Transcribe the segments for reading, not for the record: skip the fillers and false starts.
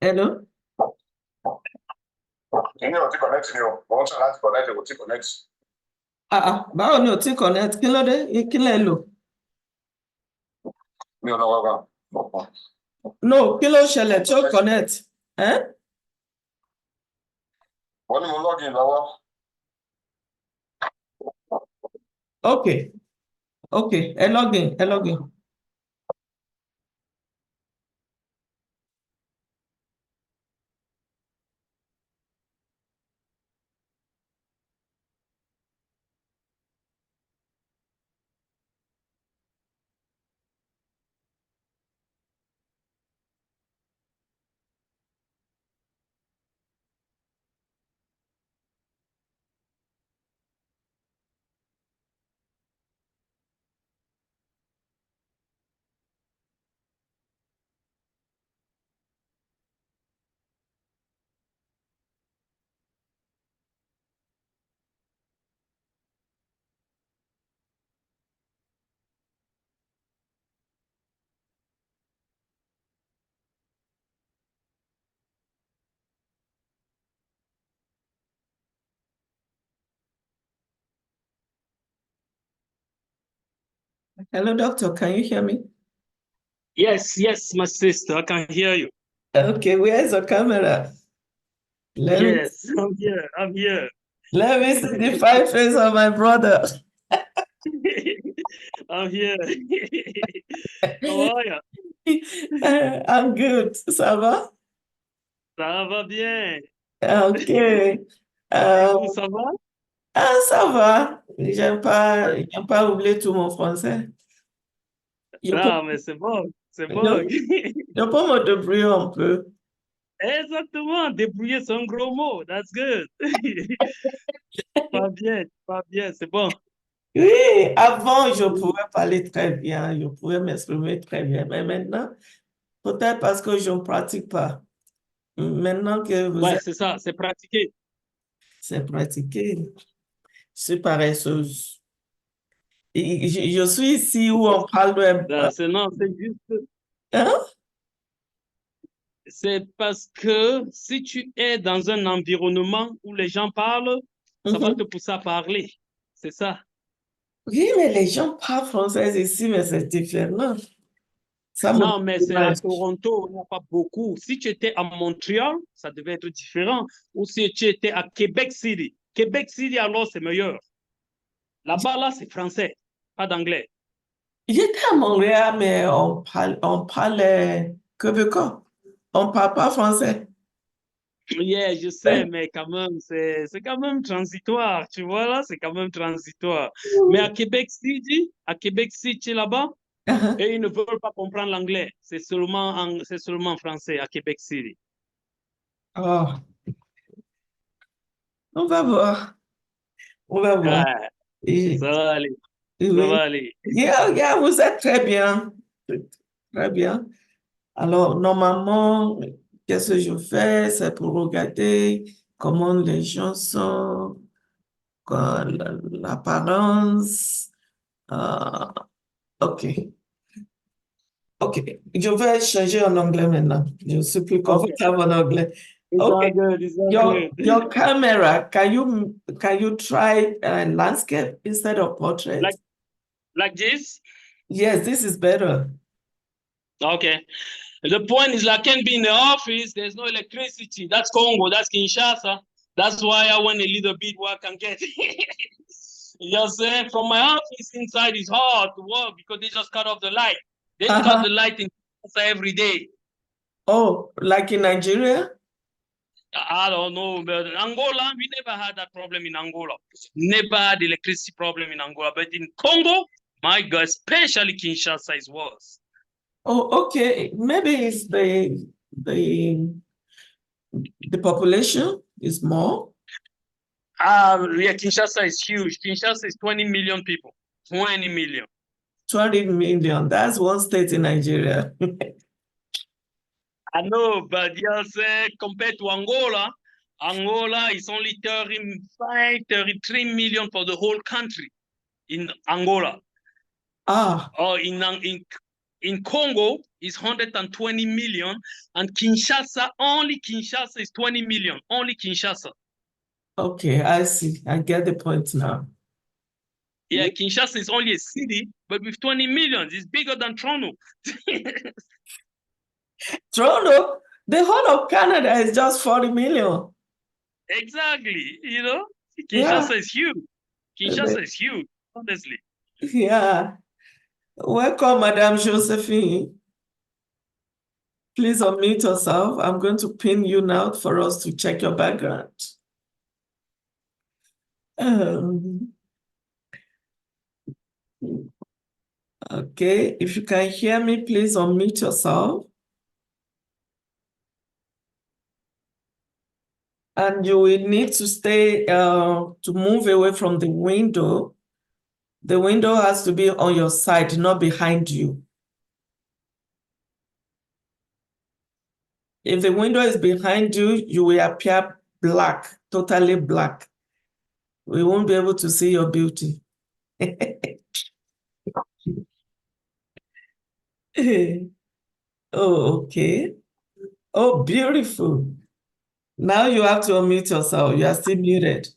Hello? Báwo ni o ti connect? Kí ló dé? Kí lẹ lò? No, kí ló ṣẹlẹ̀ tí ó connect? Wọ́n ní mo login lọ́wọ́. Okay, ẹ login. Hello, doctor. Can you hear me? Yes, my sister. I can hear you. Okay, where's the camera? Yes, I'm here. Let me see the fine face of my brother. I'm here. How are you? I'm good. Ça va? Ça va bien. Ok. Vous, ça va? Ça va. J'aime pas oublier tout mon français. Mais c'est bon. Je peux me débrouiller un peu. Exactement. Débrouiller, c'est un gros mot. That's good. Pas bien, c'est bon. Oui, avant, je pouvais parler très bien, je pouvais m'exprimer très bien, mais maintenant, peut-être parce que je ne pratique pas. Maintenant que vous êtes... c'est ça, c'est pratiqué. C'est pratiqué. Je suis paresseuse. Je suis ici où on parle de... Non, c'est juste... Hein? C'est parce que si tu es dans un environnement où les gens parlent, ça va te pousser à parler. C'est ça. Oui, mais les gens parlent français ici, mais c'est différent. Non, mais c'est à Toronto, il n'y a pas beaucoup. Si tu étais à Montréal, ça devait être différent. Ou si tu étais à Québec City. Québec City, alors, c'est meilleur. Là-bas, là, c'est français, pas d'anglais. J'étais à Montréal, mais on parle québécois. On ne parle pas français. Yeah, je sais, mais quand même, c'est quand même transitoire, tu vois, là, c'est quand même transitoire. Mais à Québec City, là-bas, et ils ne veulent pas comprendre l'anglais. C'est seulement français à Québec City. Oh. On va voir. On va voir. Ça va aller. Oui. Ça va aller. Yeah, vous êtes très bien. Très bien. Alors, normalement, qu'est-ce que je fais? C'est pour regarder comment les gens sont, l'apparence. OK. Je vais changer en anglais maintenant. Je suis plus confortable en anglais. Okay. Your camera, can you try landscape instead of portrait? Like this? Yes, this is better. Okay. The point is, I can't be in the office. There's no electricity. That's Congo. That's Kinshasa. That's why I want a little bit where I can get. You know what I'm saying? From my office inside is hard to work because they just cut off the light. They cut the light in every day. Oh, like in Nigeria? I don't know, but in Angola, we never had that problem in Angola. Never had electricity problem in Angola. But in Congo, my God, especially Kinshasa is worse. Oh, okay. Maybe it's the population is more. Yeah, Kinshasa is huge. Kinshasa is 20 million people. 20 million. 20 million. That's one state in Nigeria. I know, but yes, compared to Angola Angola is only 35, 33 million for the whole country in Angola. In Congo is 120 million, and Kinshasa, only Kinshasa is 20 million, only Kinshasa. Okay, I see. I get the point now. Yeah, Kinshasa is only a city, but with 20 million, it's bigger than Toronto. Toronto, the whole of Canada is just 40 million. Exactly, you know, Kinshasa is huge. Kinshasa is huge, honestly. Yeah. Welcome, Madame Josephine. Please unmute yourself. I'm going to pin you now for us to check your background. Okay, if you can hear me, please unmute yourself. And you will need to stay, to move away from the window. The window has to be on your side, not behind you. If the window is behind you, you will appear black, totally black. We won't be able to see your beauty. Oh, okay. Oh, beautiful. Now you have to unmute yourself. You are still muted.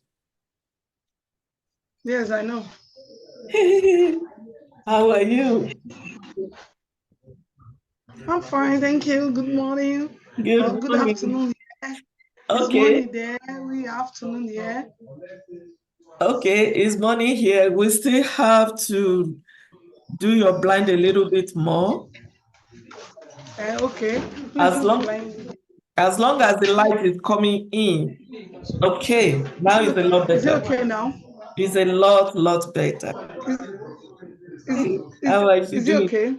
Yes, I know. How are you? I'm fine, thank you. Good morning. Good afternoon. Yeah. It's morning there, we afternoon there. Okay, it's morning here. We still have to do your blind a little bit more. Okay. As long as the light is coming in. Okay, now it's a lot better. Is it okay now? It's a lot better. How are you doing? It okay?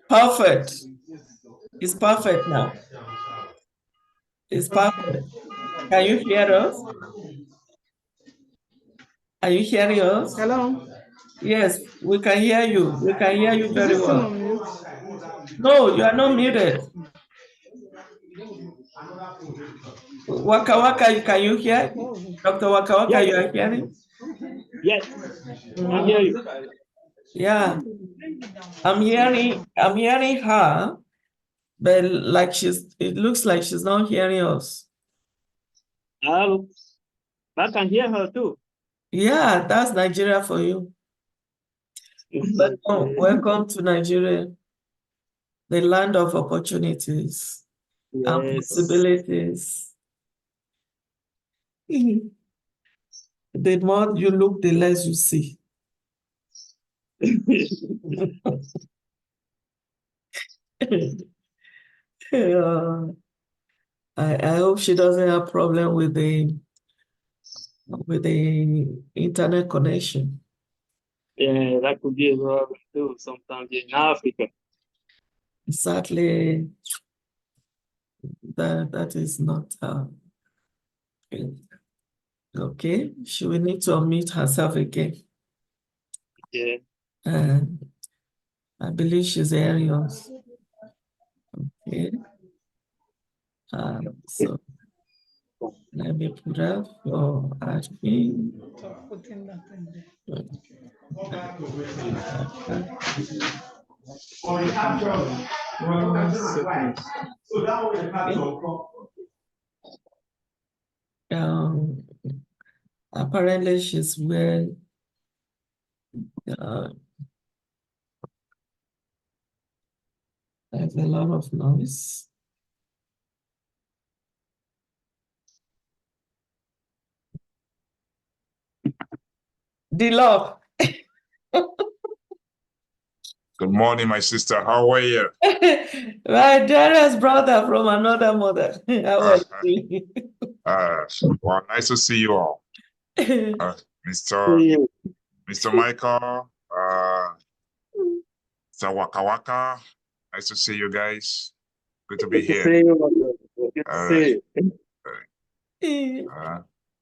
Perfect. It's perfect now. It's perfect. Can you hear us? Are you hearing us? Hello? Yes, we can hear you. We can hear you very well. On mute? No, you are not muted. Waka Waka, can you hear? Dr. Waka Waka, you are hearing? Yes, I hear you. Yeah, I'm hearing her, but like it looks like she's not hearing us. I can hear her too. Yeah, that's Nigeria for you. Welcome to Nigeria, the land of opportunities and possibilities. The more you look, the less you see. I hope she doesn't have problem with the internet connection. Yeah, that could be a problem too sometimes in Africa. Sadly, that is not okay. She will need to unmute herself again. Yeah. I believe she's hearing us. Okay. So let me put up your admin. Apparently she's wearing there's a lot of noise. The love. Good morning, my sister. How are you? My dearest brother from another mother. How are you? Well, nice to see you all. Mr. Michael, Mr. Waka Waka, nice to see you guys. Good to be here. Good to see you.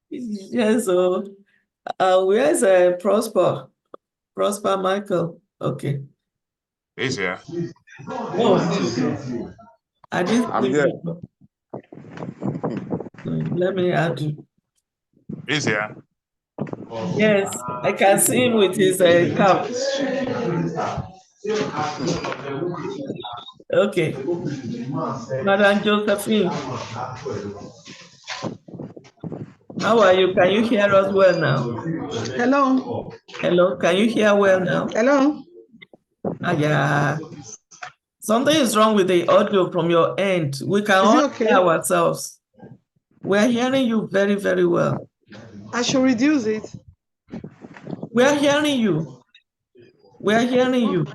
Yes, so where's Prosper? Prosper Michael. Okay. He's here. Oh, I didn't. I'm here. Let me add you. He's here. Yes, I can see him with his cap. Okay. Madam Josephine, how are you? Can you hear us well now? Hello. Hello, can you hear well now? Hello. Yeah. Something is wrong with the audio from your end. We can all hear ourselves. We're hearing you very, very well. I should reduce it. We're hearing you. We're hearing you.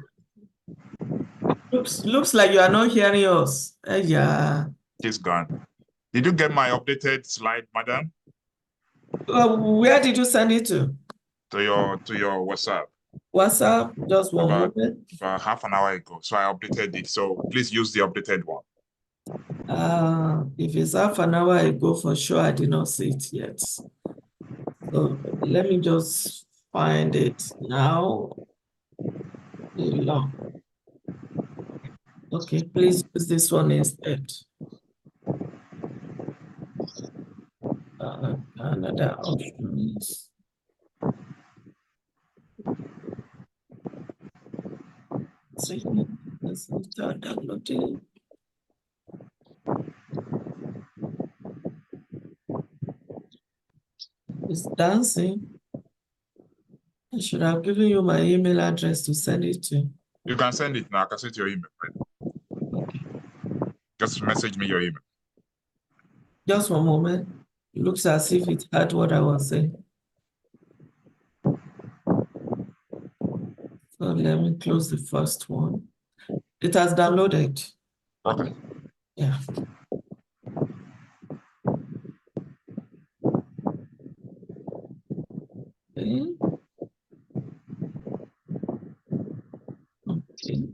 Looks like you are not hearing us. Yeah. He's gone. Did you get my updated slide, madam? Where did you send it to? To your WhatsApp. WhatsApp, just one moment. About half an hour ago. So I updated it. So please use the updated one. If it's half an hour ago, for sure, I did not see it yet. So let me just find it now. Okay, please use this one instead. Another options. Let's start downloading. It's dancing. I should have given you my email address to send it to. You can send it now. I can send your email. Right? Okay. Just message me your email. Just one moment. It looks as if it had what I was saying. So let me close the first one. It has downloaded. Okay. Yeah. Okay. Okay.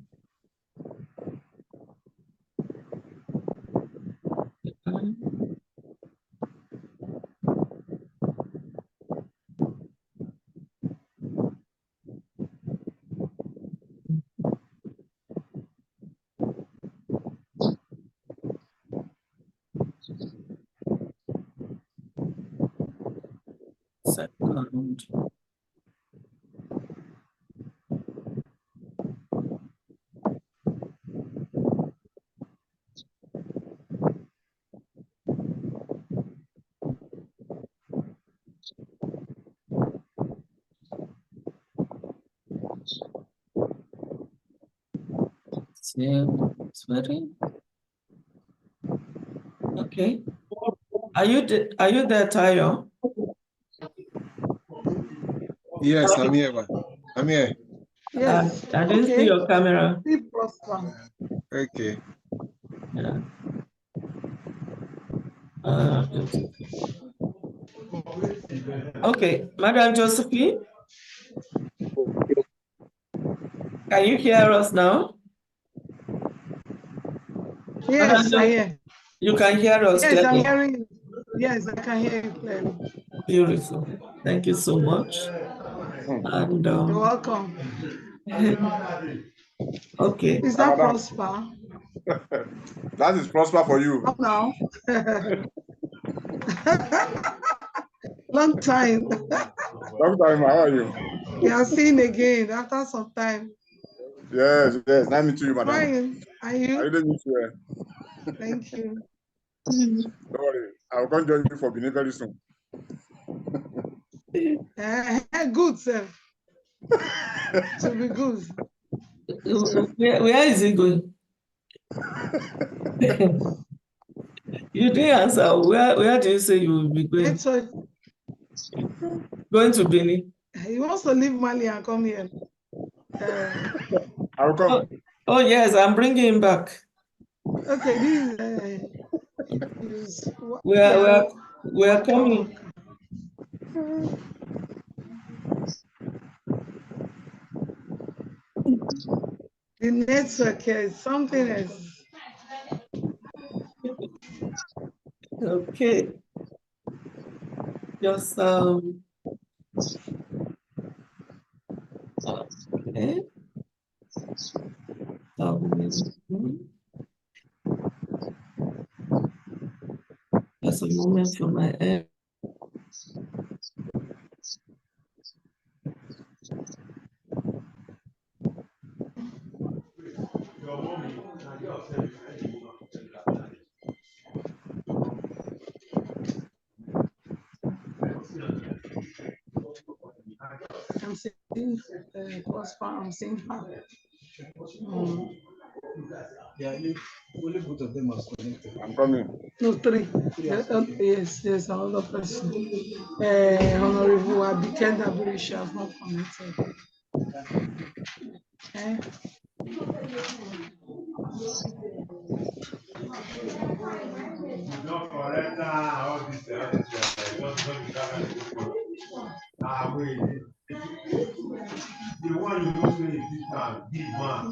Second. Sweating. Okay. Are you there, Tayo? Yes, I'm here. I'm here. Yes. I didn't see your camera. Okay. Yeah. Okay, Madam Josephine, can you hear us now? Yes, I hear. You can hear us clearly. Yes, I'm hearing you. Yes, I can hear you clearly. Beautiful. Thank you so much. And you're welcome. Okay. Is that Prosper? That is Prosper for you. How now? Long time. Long time, how are you? We are seeing again after some time. Yes. Nice to meet you, madam. Fine. Are you? I didn't meet you. Thank you. Don't worry. I'll come join you for Benin very soon. Good, sir. To be good. Where is he going? You didn't answer. Where do you say you will be going? Going to Benin. He wants to leave Mali and come here. I'll come. Oh yes, I'm bringing him back. Okay, we are coming. The network here is something else. Okay. Just okay. Just a moment for my end. I'm seeing Prosper, I'm seeing her. Yeah, only both of them are connected. I'm coming. No, three. Yes, there's another person. Honorable Abiken Daburisha has not connected. Okay. Not correct all this. Wait. The one you know say is this man, big man.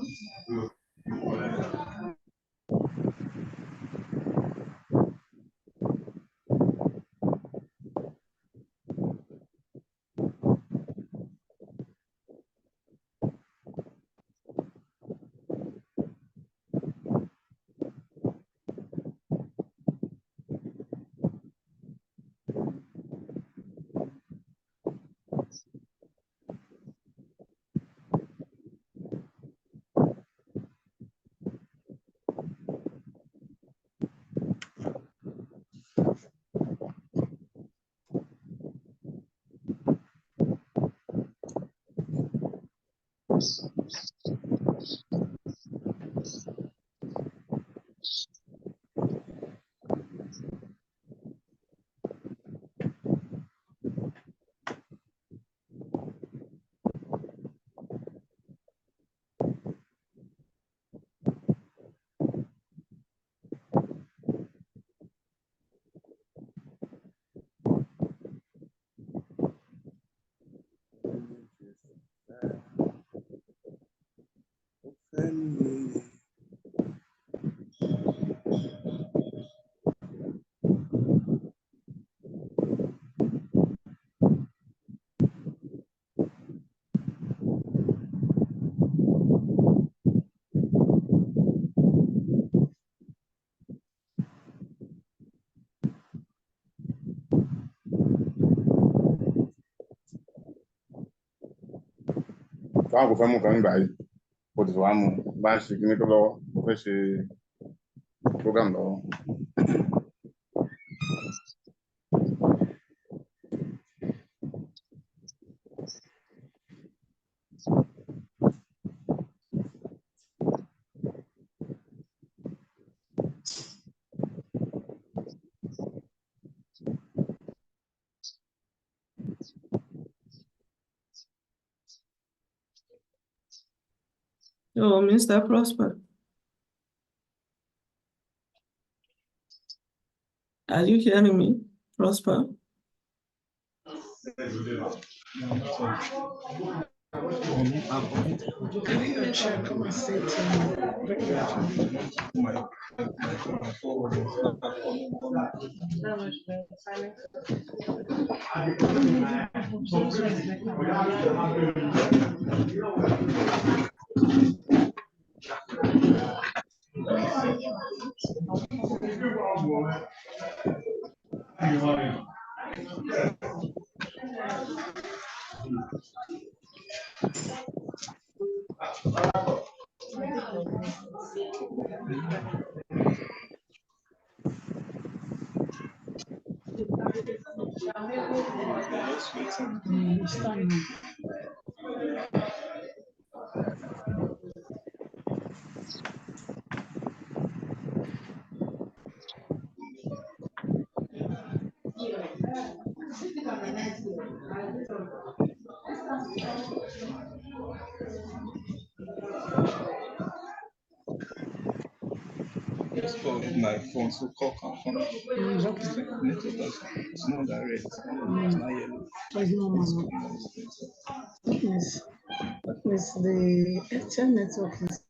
Táwọn kò fẹ́ mú nǹkan nígbà yìí. Kò tètè wá mú. Bá ń ṣe kíní tó lọ́wọ́. Mo fẹ́ ṣe program lọ́wọ́. Oh, Mr. Prosper. Are you hearing me, Prosper? Just for my phone, so call phone. It's not direct. It's not yellow. It's normal. That means the Airtel network is.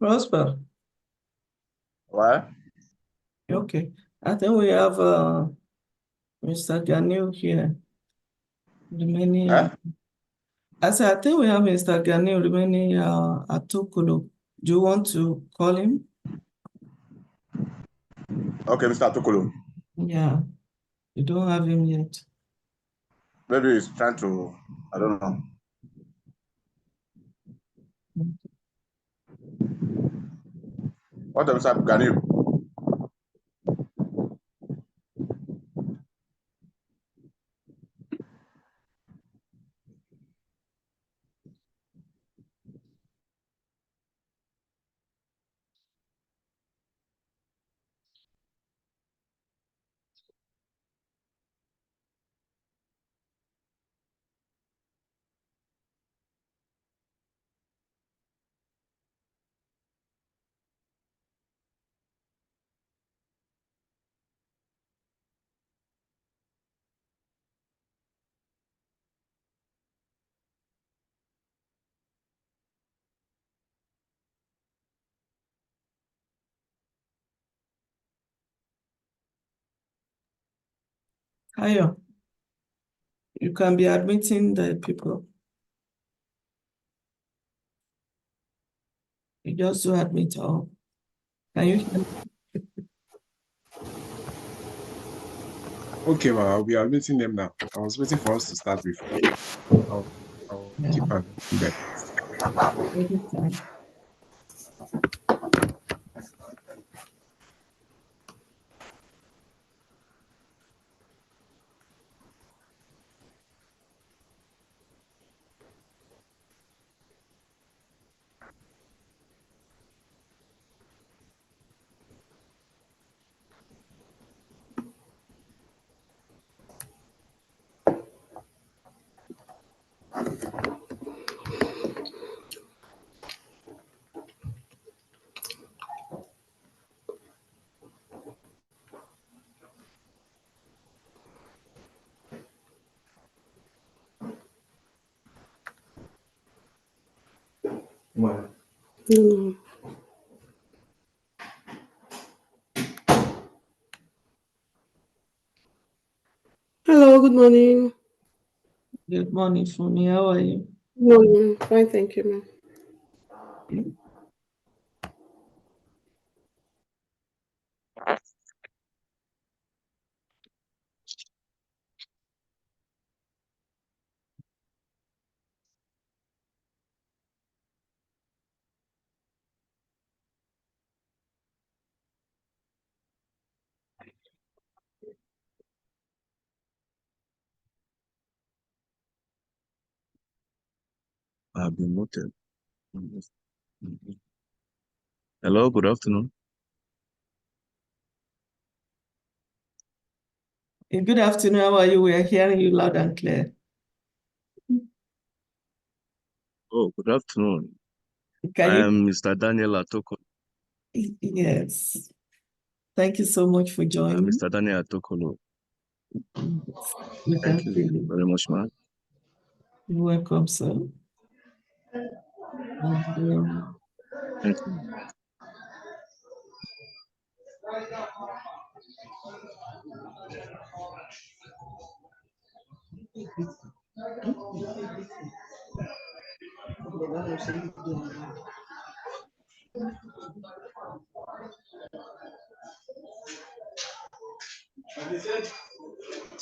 Prosper. What? Okay. I think we have Mr. Ganil here. Remaining. I said, I think we have Mr. Ganil remaining at Tokolo. Do you want to call him? Okay, Mr. Tokolo. Yeah. You don't have him yet. Maybe he's trying to, I don't know. What Mr. Ganil? Hiya. You can be admitting the people. You just do admit all. Can you hear me? Okay, well, I'll be admitting them now. I was waiting for us to start before. I'll keep admitting them. Anytime. Hello, good morning. Good morning, Fumi. How are you? Good morning. Fine, thank you, ma'am. I've been noted. Hello, good afternoon. Good afternoon. How are you? We are hearing you loud and clear. Oh, good afternoon. Can I you? am Mr. Daniel Atoko. Yes. Thank you so much for joining. Mr. Daniel Atokolo. Yes. We Thank can you see you. very much, man. You're welcome, sir. And, Thank you.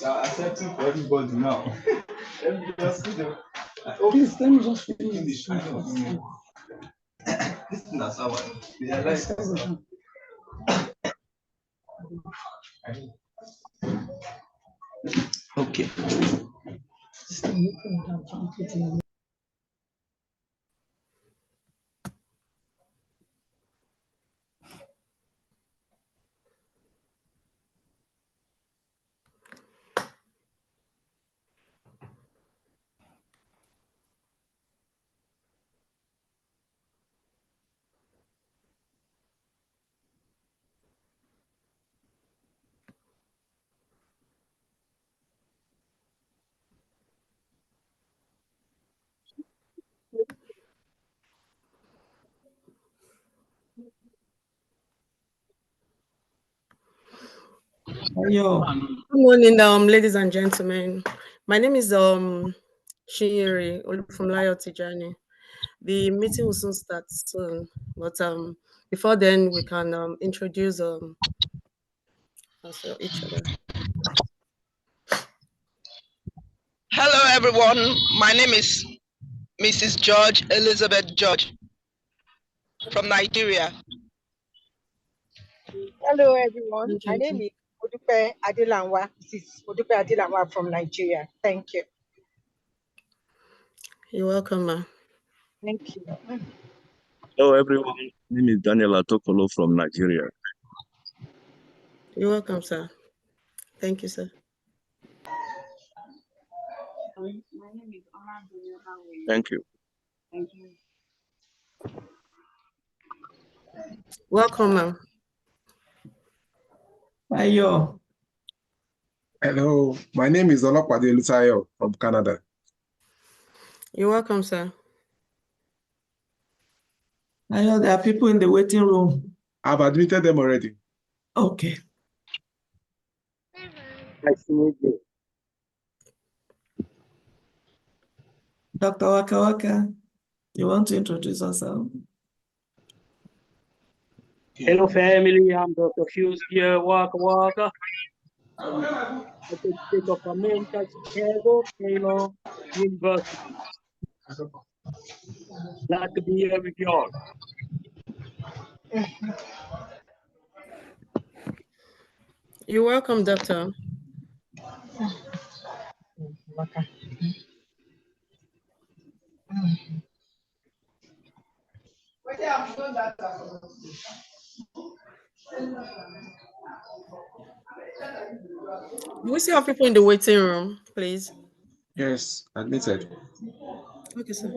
Accepting for everybody now. Please, let me just finish. This thing is sour. They are like okay. Good morning, ladies and gentlemen. My name is Shinyeri from Loyalty Journey. The meeting will soon start soon, but before then we can introduce each other. Hello, everyone. My name is Mrs. George Elizabeth George from Nigeria. Hello, everyone. My name is Odupe Adilanwa. This is Odupe Adilanwa from Nigeria. Thank you. You're welcome, ma. Thank you. Hello, everyone. My name is Daniel Atokolo from Nigeria. You're welcome, sir. Thank you, sir. My name is Ola. Thank you. Thank you. Welcome, ma'am. Ayo. Hello, my name is Olakwade Lutayo from Canada. You're welcome, sir. Ayo, there are people in the waiting room. I've admitted them already. Okay. Nice to meet you. Dr. Waka Waka, you want to introduce yourself? Hello, family. I'm Dr. Hughes here, Waka Waka. At the State of America, Chicago, Taylor University. Glad to be here with you all. You're welcome, doctor. Do we still have people in the waiting room, please? Yes, admitted. Okay, sir.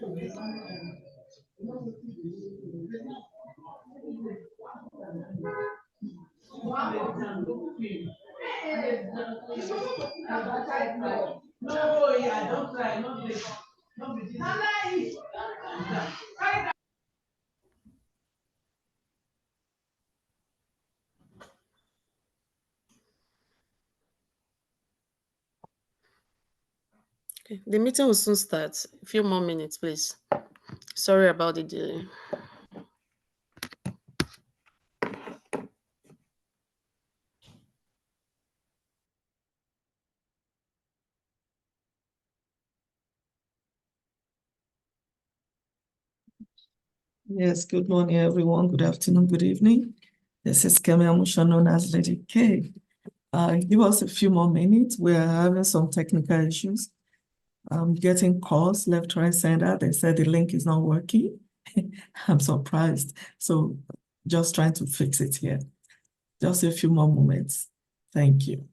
Okay, the meeting will soon start. A few more minutes, please. Sorry about the delay. Yes, good morning, everyone. Good afternoon, good evening. This is Kemi Amusha, known as Lady K. Give us a few more minutes. We are having some technical issues. I'm getting calls left, right, center. They said the link is not working. I'm surprised. So just trying to fix it here. Just a few more moments. Thank you.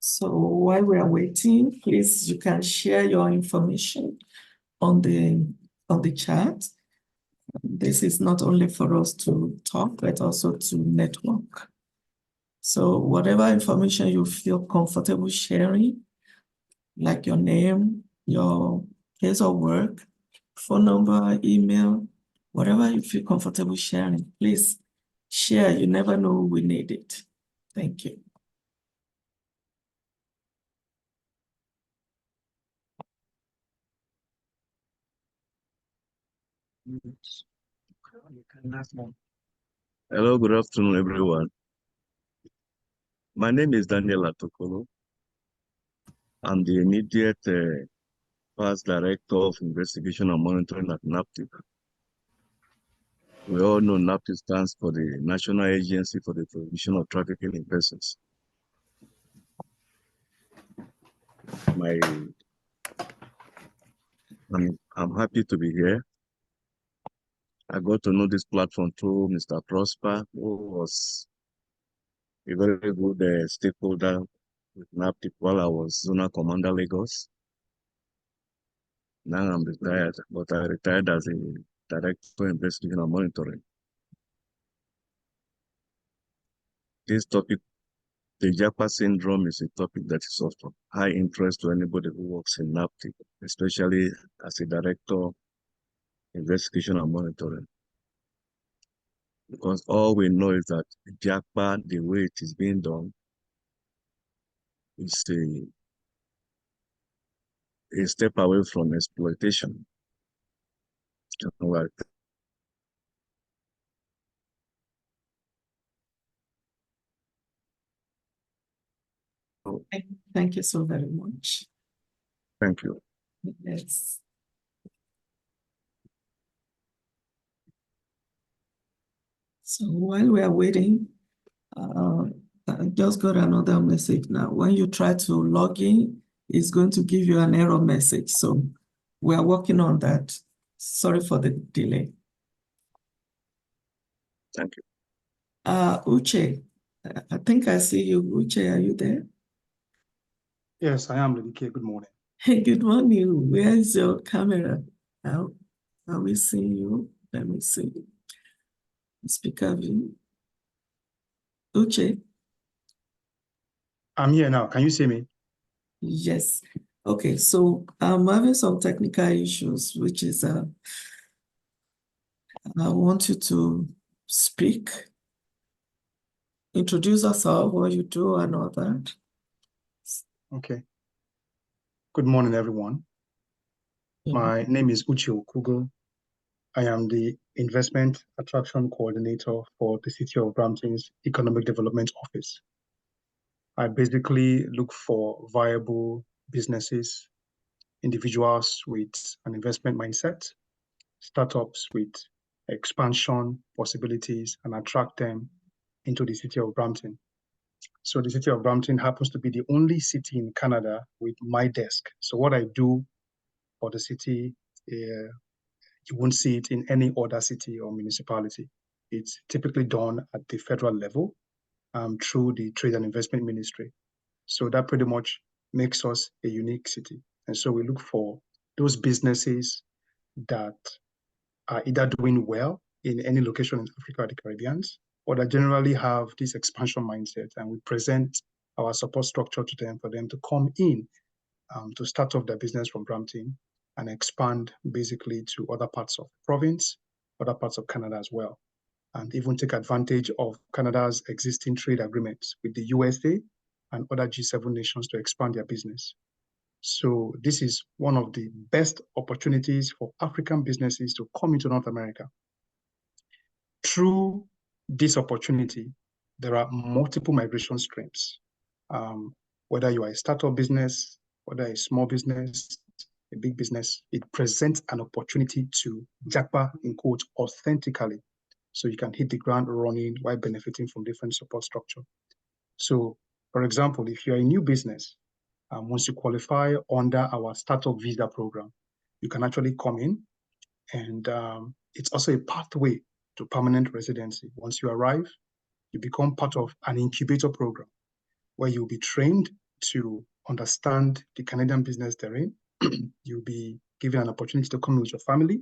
So while we are waiting, please, you can share your information on the chat. This is not only for us to talk, but also to network. So whatever information you feel comfortable sharing, like your name, your place of work, phone number, email, whatever you feel comfortable sharing, please share. You never know we need it. Thank you. Hello, good afternoon, everyone. My name is Daniel Atokolo. I'm the immediate past director of investigation and monitoring at NAPTIP. We all know NAPTIP stands for the National Agency for the Prohibition of Trafficking in Persons. I'm happy to be here. I got to know this platform through Mr. Prosper, who was a very good stakeholder with NAPTIP while I was Zonal Commander Lagos. Now I'm retired, but I retired as a Director Investigation and Monitoring. This topic, the JAPA syndrome, is a topic that is of high interest to anybody who works in NAPTIP, especially as a Director Investigation and Monitoring. Because all we know is that JAPA, the way it is being done, is a step away from exploitation. Thank you so very much. Thank you. Yes. So while we are waiting, I just got another message now. When you try to log in, it's going to give you an error message. So we are working on that. Sorry for the delay. Thank you. Uche, I think I see you. Uche, are you there? Yes, I am, Lady K. Good morning. Hey, good morning. Where is your camera? Are we seeing you? Let me see. Speaker view. Uche? I'm here now. Can you see me? Yes. Okay, so I'm having some technical issues, which is I want you to speak, introduce yourself, what you do, and all that. Okay. Good morning, everyone. My name is Uche Okugo. I am the Investment Attraction Coordinator for the City of Brampton's Economic Development Office. I basically look for viable businesses, individuals with an investment mindset, startups with expansion possibilities, and attract them into the City of Brampton. So the City of Brampton happens to be the only city in Canada with my desk. So what I do for the city, you won't see it in any other city or municipality. It's typically done at the federal level through the Trade and Investment Ministry. So that pretty much makes us a unique city. And so we look for those businesses that are either doing well in any location in Africa or the Caribbean, or that generally have this expansion mindset, and we present our support structure to them for them to come in to start off their business from Brampton and expand basically to other parts of the province, other parts of Canada as well, and even take advantage of Canada's existing trade agreements with the USA and other G7 nations to expand their business. So this is one of the best opportunities for African businesses to come into North America. Through this opportunity, there are multiple migration streams. Whether you are a startup business, whether a small business, a big business, it presents an opportunity to JAPA, in quotes, authentically. So you can hit the ground running while benefiting from different support structure. So, for example, if you're a new business, once you qualify under our startup visa program, you can actually come in, and it's also a pathway to permanent residency. Once you arrive, you become part of an incubator program where you'll be trained to understand the Canadian business they're in. You'll be given an opportunity to come in with your family.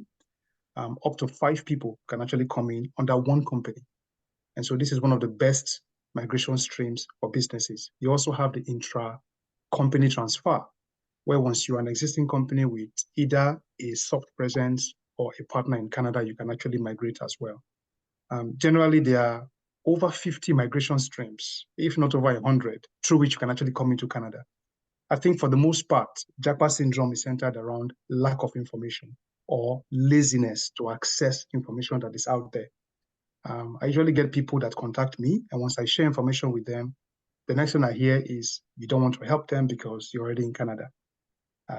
Up to 5 people can actually come in under one company. And so this is one of the best migration streams for businesses. You also have the intra-company transfer, where once you're an existing company with either a soft presence or a partner in Canada, you can actually migrate as well. Generally, there are over 50 migration streams, if not over 100, through which you can actually come into Canada. I think for the most part, JAPA syndrome is centered around lack of information or laziness to access information that is out there. I usually get people that contact me, and once I share information with them, the next thing I hear is, you don't want to help them because you're already in Canada.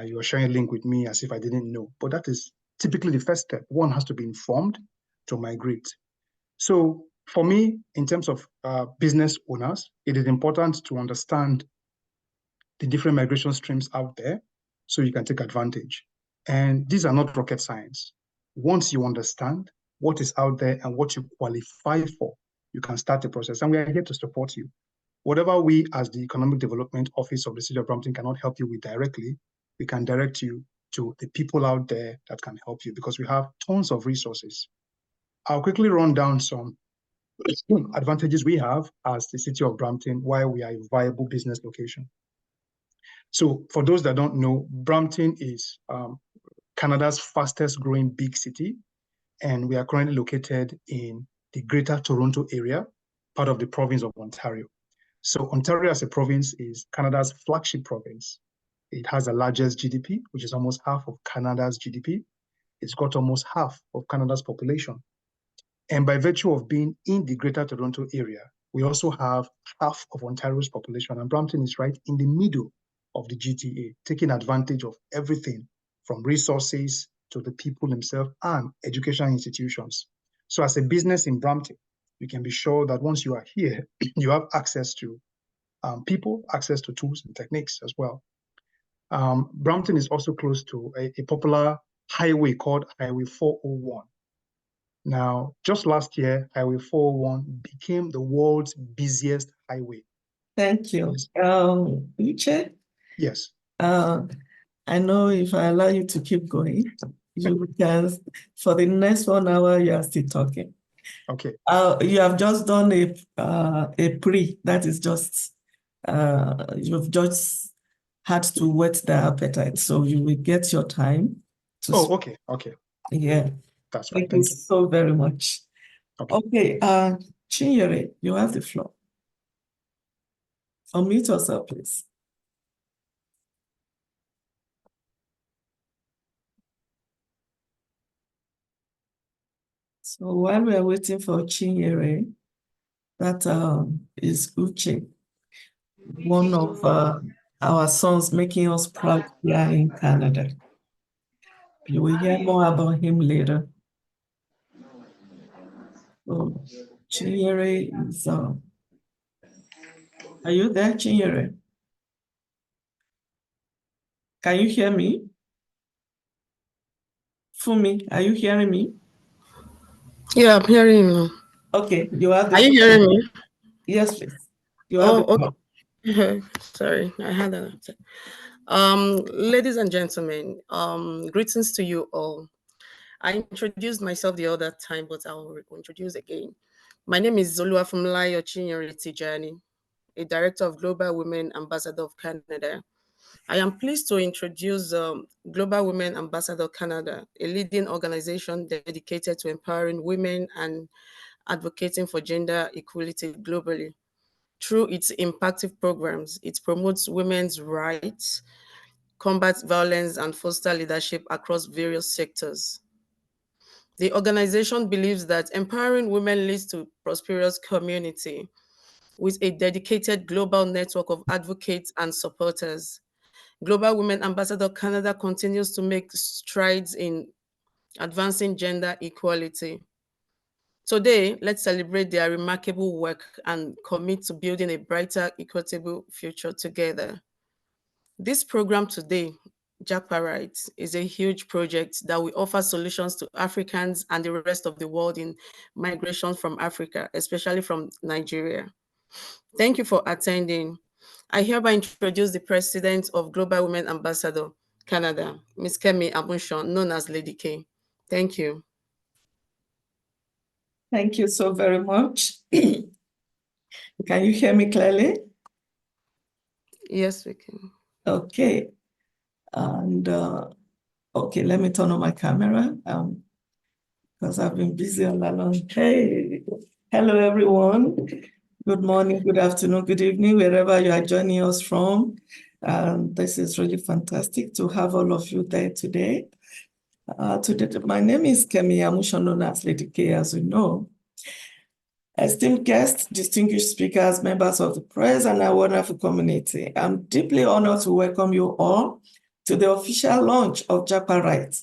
You are sharing a link with me as if I didn't know. But that is typically the first step. One has to be informed to migrate. So for me, in terms of business owners, it is important to understand the different migration streams out there so you can take advantage. And these are not rocket science. Once you understand what is out there and what you qualify for, you can start the process. And we are here to support you. Whatever we, as the Economic Development Office of the City of Brampton, cannot help you with directly, we can direct you to the people out there that can help you because we have tons of resources. I'll quickly run down some advantages we have as the City of Brampton, why we are a viable business location. So for those that don't know, Brampton is Canada's fastest growing big city, and we are currently located in the Greater Toronto area, part of the province of Ontario. So Ontario as a province is Canada's flagship province. It has the largest GDP, which is almost half of Canada's GDP. It's got almost half of Canada's population. And by virtue of being in the Greater Toronto area, we also have half of Ontario's population, and Brampton is right in the middle of the GTA, taking advantage of everything from resources to the people themselves and educational institutions. So as a business in Brampton, you can be sure that once you are here, you have access to people, access to tools and techniques as well. Brampton is also close to a popular highway called Highway 401. Now, just last year, Highway 401 became the world's busiest highway. Thank you. Uche? Yes. I know if I allow you to keep going, you can, for the next 1 hour, you are still talking. Okay. You have just done a pre, that is just, you've just had to whet the appetite. So you will get your time to Oh, okay, okay. Yeah. That's fine. Thank you so very much. Okay, Chinyere, you have the floor. Unmute yourself, please. So while we are waiting for Chinyere, that is Uche, one of our sons making us proud here in Canada. You will hear more about him later. So Chinyere is, are you there, Chinyere? Can you hear me? Fumi, are you hearing me? Yeah, I'm hearing you now. Okay, you have the Are you floor. hearing me? Yes, please. You have the floor. Okay. Sorry, I had that. Ladies and gentlemen, greetings to you all. I introduced myself the other time, but I'll introduce again. My name is Zolua from Layo Chinyere Tijani, a director of Global Women Ambassador of Canada. I am pleased to introduce Global Women Ambassador Canada, a leading organization dedicated to empowering women and advocating for gender equality globally. Through its impactful programs, it promotes women's rights, combats violence, and fosters leadership across various sectors. The organization believes that empowering women leads to prosperous community with a dedicated global network of advocates and supporters. Global Women Ambassador Canada continues to make strides in advancing gender equality. Today, let's celebrate their remarkable work and commit to building a brighter, equitable future together. This program today, JAPA RAIT, is a huge project that will offer solutions to Africans and the rest of the world in migration from Africa, especially from Nigeria. Thank you for attending. I hereby introduce the President of Global Women Ambassador Canada, Ms. Kemi Abushon, known as Lady K. Thank you. Thank you so very much. Can you hear me clearly? Yes, we can. Okay. And okay, let me turn on my camera because I've been busy all along. Hey, hello everyone. Good morning, good afternoon, good evening, wherever you are joining us from. This is really fantastic to have all of you there today. Today, my name is Kemi Amushon, known as Lady K, as you know. Esteemed guests, distinguished speakers, members of the press, and our wonderful community, I'm deeply honored to welcome you all to the official launch of JAPA RAIT,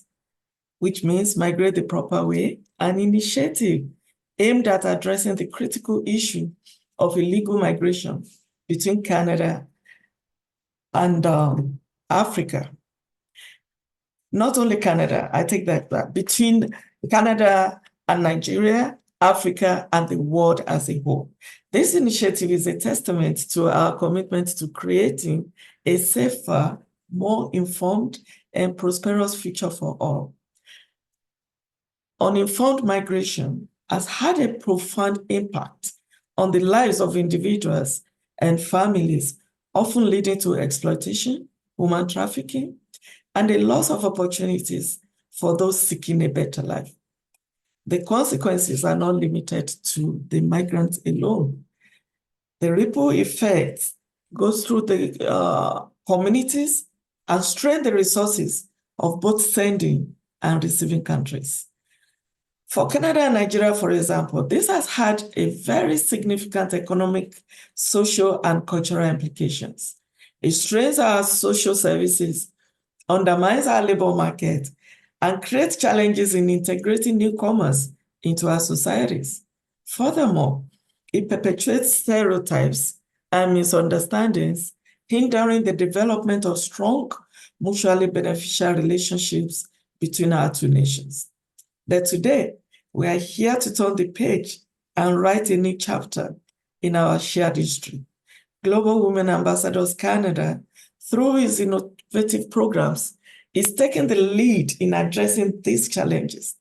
which means Migrate the Proper Way, an initiative aimed at addressing the critical issue of illegal migration between Canada and Africa. Not only Canada, I take that back. Between Canada and Nigeria, Africa, and the world as a whole. This initiative is a testament to our commitment to creating a safer, more informed, and prosperous future for all. Uninformed migration has had a profound impact on the lives of individuals and families, often leading to exploitation, human trafficking, and a loss of opportunities for those seeking a better life. The consequences are not limited to the migrants alone. The ripple effect goes through the communities and strain the resources of both sending and receiving countries. For Canada and Nigeria, for example, this has had a very significant economic, social, and cultural implications. It strains our social services, undermines our labor market, and creates challenges in integrating newcomers into our societies. Furthermore, it perpetuates stereotypes and misunderstandings, hindering the development of strong, mutually beneficial relationships between our two nations. But today, we are here to turn the page and write a new chapter in our shared history. Global Women Ambassadors Canada, through its innovative programs, is taking the lead in addressing these challenges.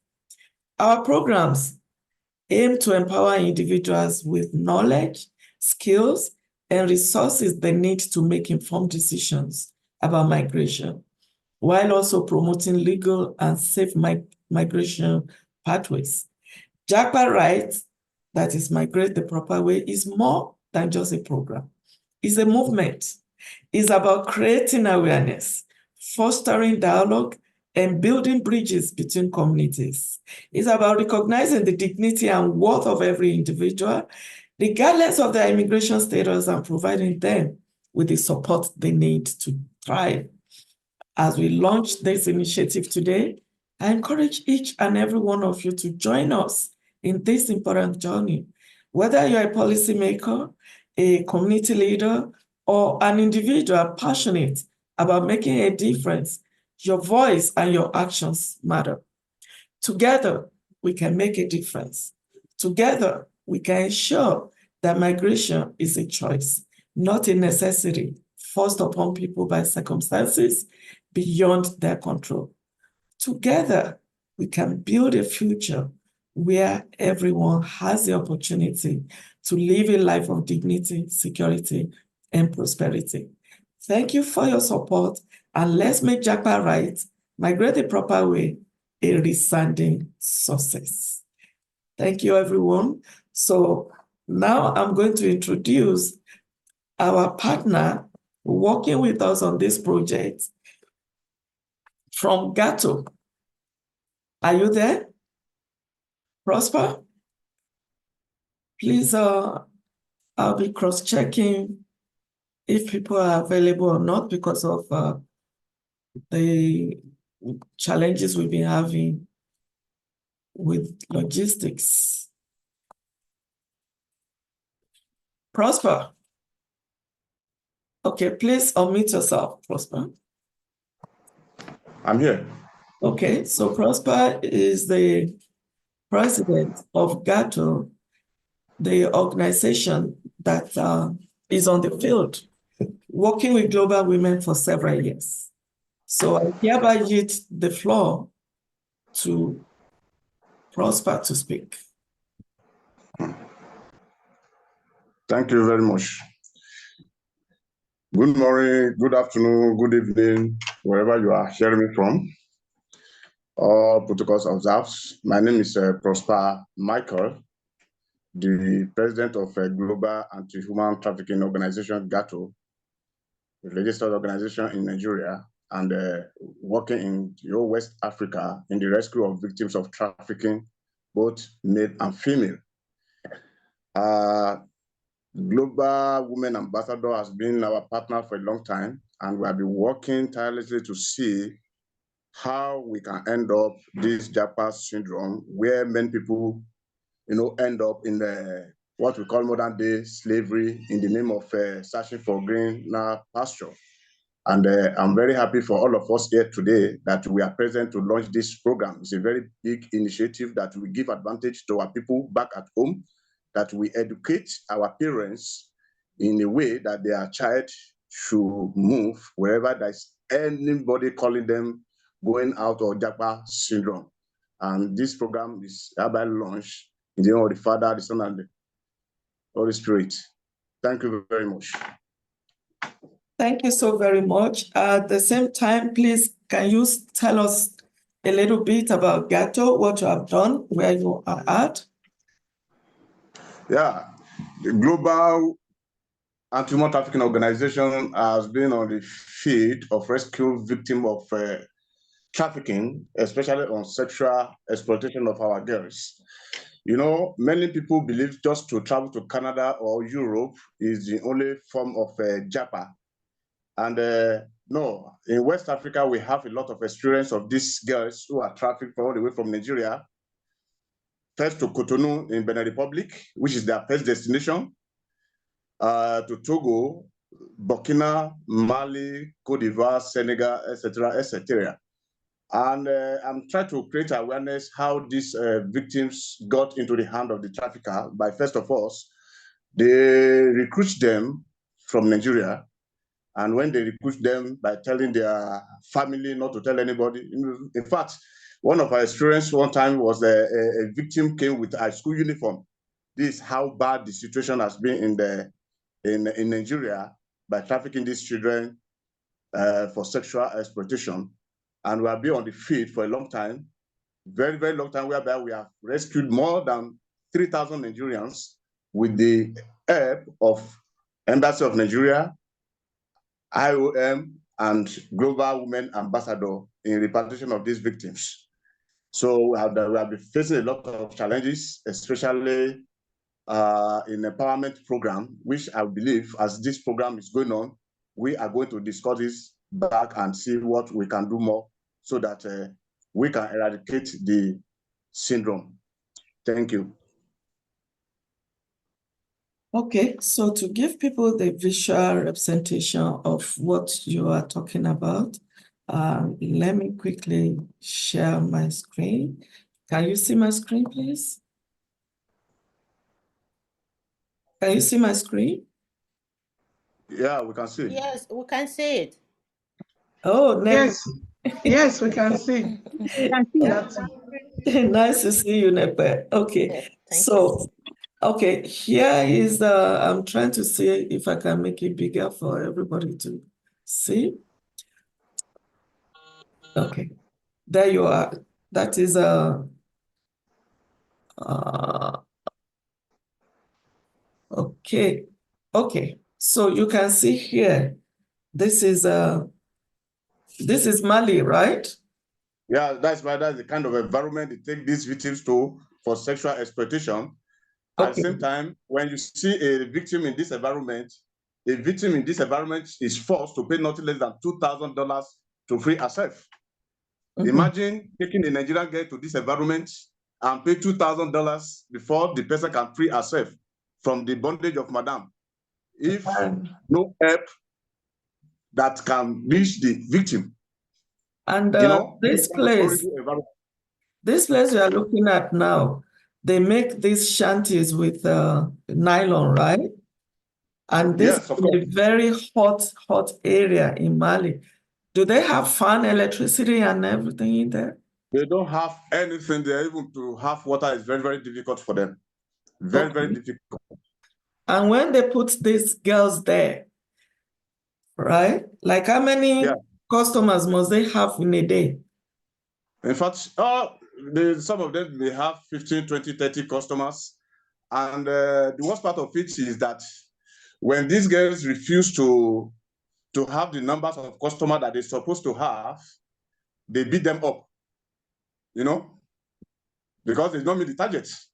Our programs aim to empower individuals with knowledge, skills, and resources they need to make informed decisions about migration, while also promoting legal and safe migration pathways. JAPA RAIT, that is Migrate the Proper Way, is more than just a program. It's a movement. It's about creating awareness, fostering dialogue, and building bridges between communities. It's about recognizing the dignity and worth of every individual, regardless of their immigration status, and providing them with the support they need to thrive. As we launch this initiative today, I encourage each and every one of you to join us in this important journey. Whether you're a policymaker, a community leader, or an individual passionate about making a difference, your voice and your actions matter. Together, we can make a difference. Together, we can ensure that migration is a choice, not a necessity forced upon people by circumstances beyond their control. Together, we can build a future where everyone has the opportunity to live a life of dignity, security, and prosperity. Thank you for your support, and let's make JAPA RAIT, Migrate the Proper Way, a resounding success. Thank you, everyone. So now I'm going to introduce our partner working with us on this project from Gato. Are you there? Prosper? Please, I'll be cross-checking if people are available or not because of the challenges we've been having with logistics. Prosper? Okay, please unmute yourself, Prosper. I'm here. Okay, so Prosper is the president of GATO, the organization that is on the field, working with global women for several years. So I hereby yield the floor to Prosper to speak. Thank you very much. Good morning, good afternoon, good evening, wherever you are hearing me from. All protocols observed. My name is Prosper Michael, the president of a global anti-human trafficking organization, GATO, a registered organization in Nigeria, and working in West Africa in the rescue of victims of trafficking, both male and female. Global Women Ambassador has been our partner for a long time, and we have been working tirelessly to see how we can end up this JAPA syndrome, where many people, end up in what we call modern day slavery in the name of searching for greener pasture. And I'm very happy for all of us here today that we are present to launch this program. It's a very big initiative that will give advantage to our people back at home, that we educate our parents in a way that their child should move wherever there's anybody calling them going out of JAPA syndrome. And this program is hereby launched in the name of the Father, the Son, and the Holy Spirit. Thank you very much. Thank you so very much. At the same time, please, can you tell us a little bit about GATO, what you have done, where you are at? Yeah, the Global Anti-Human Trafficking Organization has been on the field of rescue victims of trafficking, especially on sexual exploitation of our girls. You know, many people believe just to travel to Canada or Europe is the only form of JAPA. And no, in West Africa, we have a lot of experience of these girls who are trafficked all the way from Nigeria, first to Cotonou in Benin Republic, which is their first destination, to Togo, Burkina, Mali, Cote d'Ivoire, Senegal, etc., etc. And I'm trying to create awareness how these victims got into the hand of the trafficker by, first of all, they recruit them from Nigeria. And when they recruit them by telling their family not to tell anybody, in fact, one of our experience one time was a victim came with a school uniform. This is how bad the situation has been in Nigeria by trafficking these children for sexual exploitation. And we have been on the field for a long time, very, very long time, whereby we have rescued more than 3,000 Nigerians with the help of Embassy of Nigeria, IOM, and Global Women Ambassador in repatriation of these victims. So we have been facing a lot of challenges, especially in empowerment program, which I believe as this program is going on, we are going to discuss this back and see what we can do more so that we can eradicate the syndrome. Thank you. Okay, so to give people the visual representation of what you are talking about, let me quickly share my screen. Can you see my screen, please? Can you see my screen? Yeah, we can see. Yes, we can see it. Oh, yes, yes, we can see. We can see that. Nice to see you, Nepe. Okay, Yes, thank so you. okay, here is I'm trying to see if I can make it bigger for everybody to see. Okay, there you are. That is okay. Okay, so you can see here, this is Mali, right? Yeah, that's the kind of environment they take these victims to for sexual exploitation. At the same time, when you see a victim in this environment, is forced to pay nothing less than $2,000 to free herself. Imagine taking a Nigerian girl to this environment and pay $2,000 before the person can free herself from the bondage of madam. If no help that can reach the victim. And you know, this place we are looking at now, they make these shanties with nylon, right? And this yes, of is course. a very hot area in Mali. Do they have fan, electricity, and everything in there? They don't have anything there. Even to have water is very, very difficult for them. Very, very difficult. And when they put these girls there, right? Like how many customers must they have in a day? In fact, some of them may have 15, 20, 30 customers. And the worst part of it is that when these girls refuse to have the numbers of customers that they're supposed to have, they beat them up, you know, because they don't meet the targets.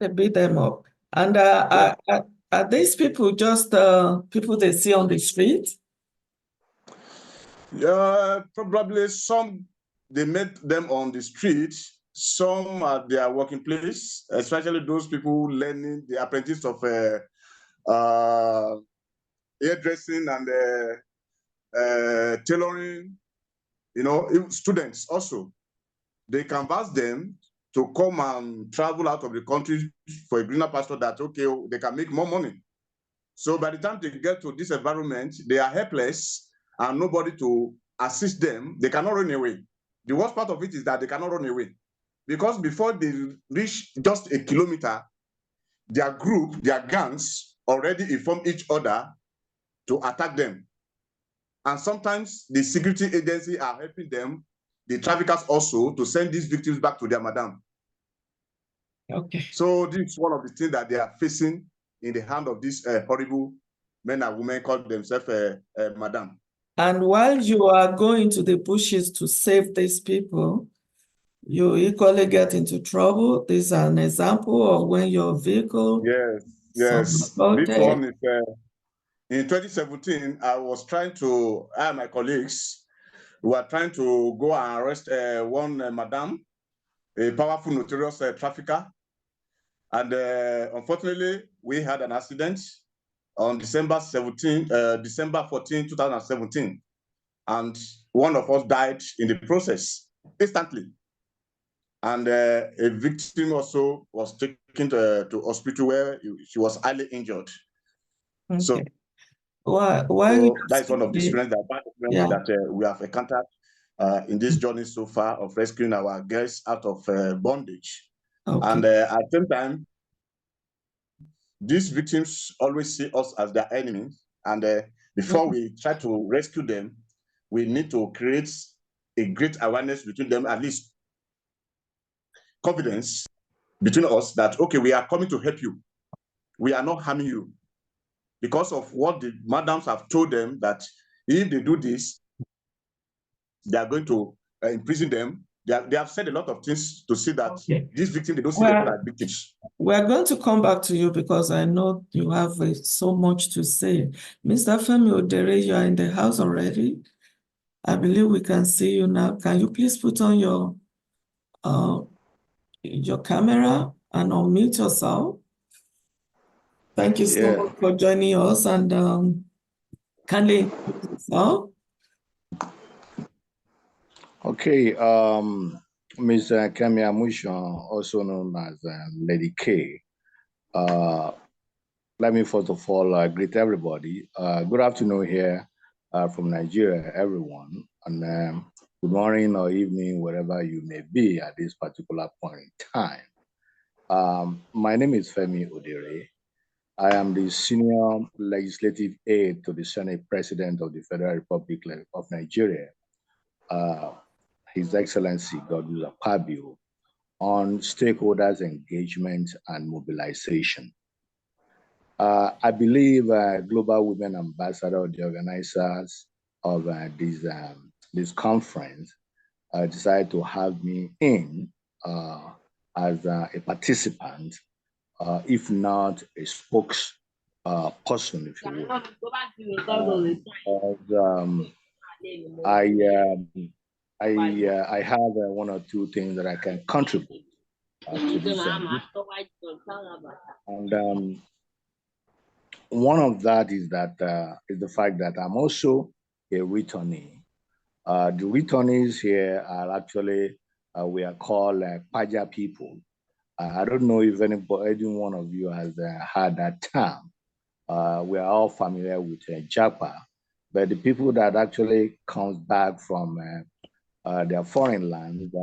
They beat them up. And are these people just people they see on the street? Yeah, probably some they met them on the street, some at their working place, especially those people learning the apprentice of hairdressing and tailoring, students also. They canvass them to come and travel out of the country for a greener pasture that, okay, they can make more money. So by the time they get to this environment, they are helpless and nobody to assist them. They cannot run away. The worst part of it is that they cannot run away because before they reach just a kilometer, their group, their gangs already inform each other to attack them. And sometimes the security agency are helping them, the traffickers also, to send these victims back to their madam. Okay. So this is one of the things that they are facing in the hand of these horrible men and women called themselves madam. And while you are going to the bushes to save these people, you equally get into trouble. This is an example of when your vehicle. Yes. This one is in 2017. I was trying to, I and my colleagues, we were trying to go and arrest one madam, a powerful, notorious trafficker. And unfortunately, we had an accident on December 14, 2017. And one of us died in the process instantly. And a victim also was taken to hospital where she was highly injured. Okay. So, that's one of the experiences that we have encountered in this journey so far of rescuing our girls out of bondage. Okay. And at the same time, these victims always see us as their enemies. And before we try to rescue them, we need to create a great awareness between them, at least confidence between us that, okay, we are coming to help you. We are not harming you. Because of what the madams have told them that if they do this, they are going to imprison them. They have said a lot of things to see that these victims, they don't see them as victims. We're going to come back to you because I know you have so much to say. Mr. Femi Odere, you are in the house already. I believe we can see you now. Can you please put on your camera and unmute yourself? Thank you so much for joining us, and kindly introduce yourself. Okay, Ms. Kemi Amushan, also known as Lady K. Let me first of all greet everybody. Good afternoon here from Nigeria, everyone, and good morning or evening, wherever you may be at this particular point in time. My name is Femi Odere. I am the Senior Legislative Aide to the Senate President of the Federal Republic of Nigeria, His Excellency Godwin Akpabio, on stakeholders' engagement and mobilization. I believe Global Women Ambassador, the organizers of this conference, decided to have me in as a participant, if not a spokesperson, if you will. I have one or two things that I can contribute to this. And one of that is the fact that I'm also a returnee. The returnees here are actually, we are called Paja people. I don't know if any one of you has heard that term. We are all familiar with JAPA, but the people that actually comes back from their foreign lands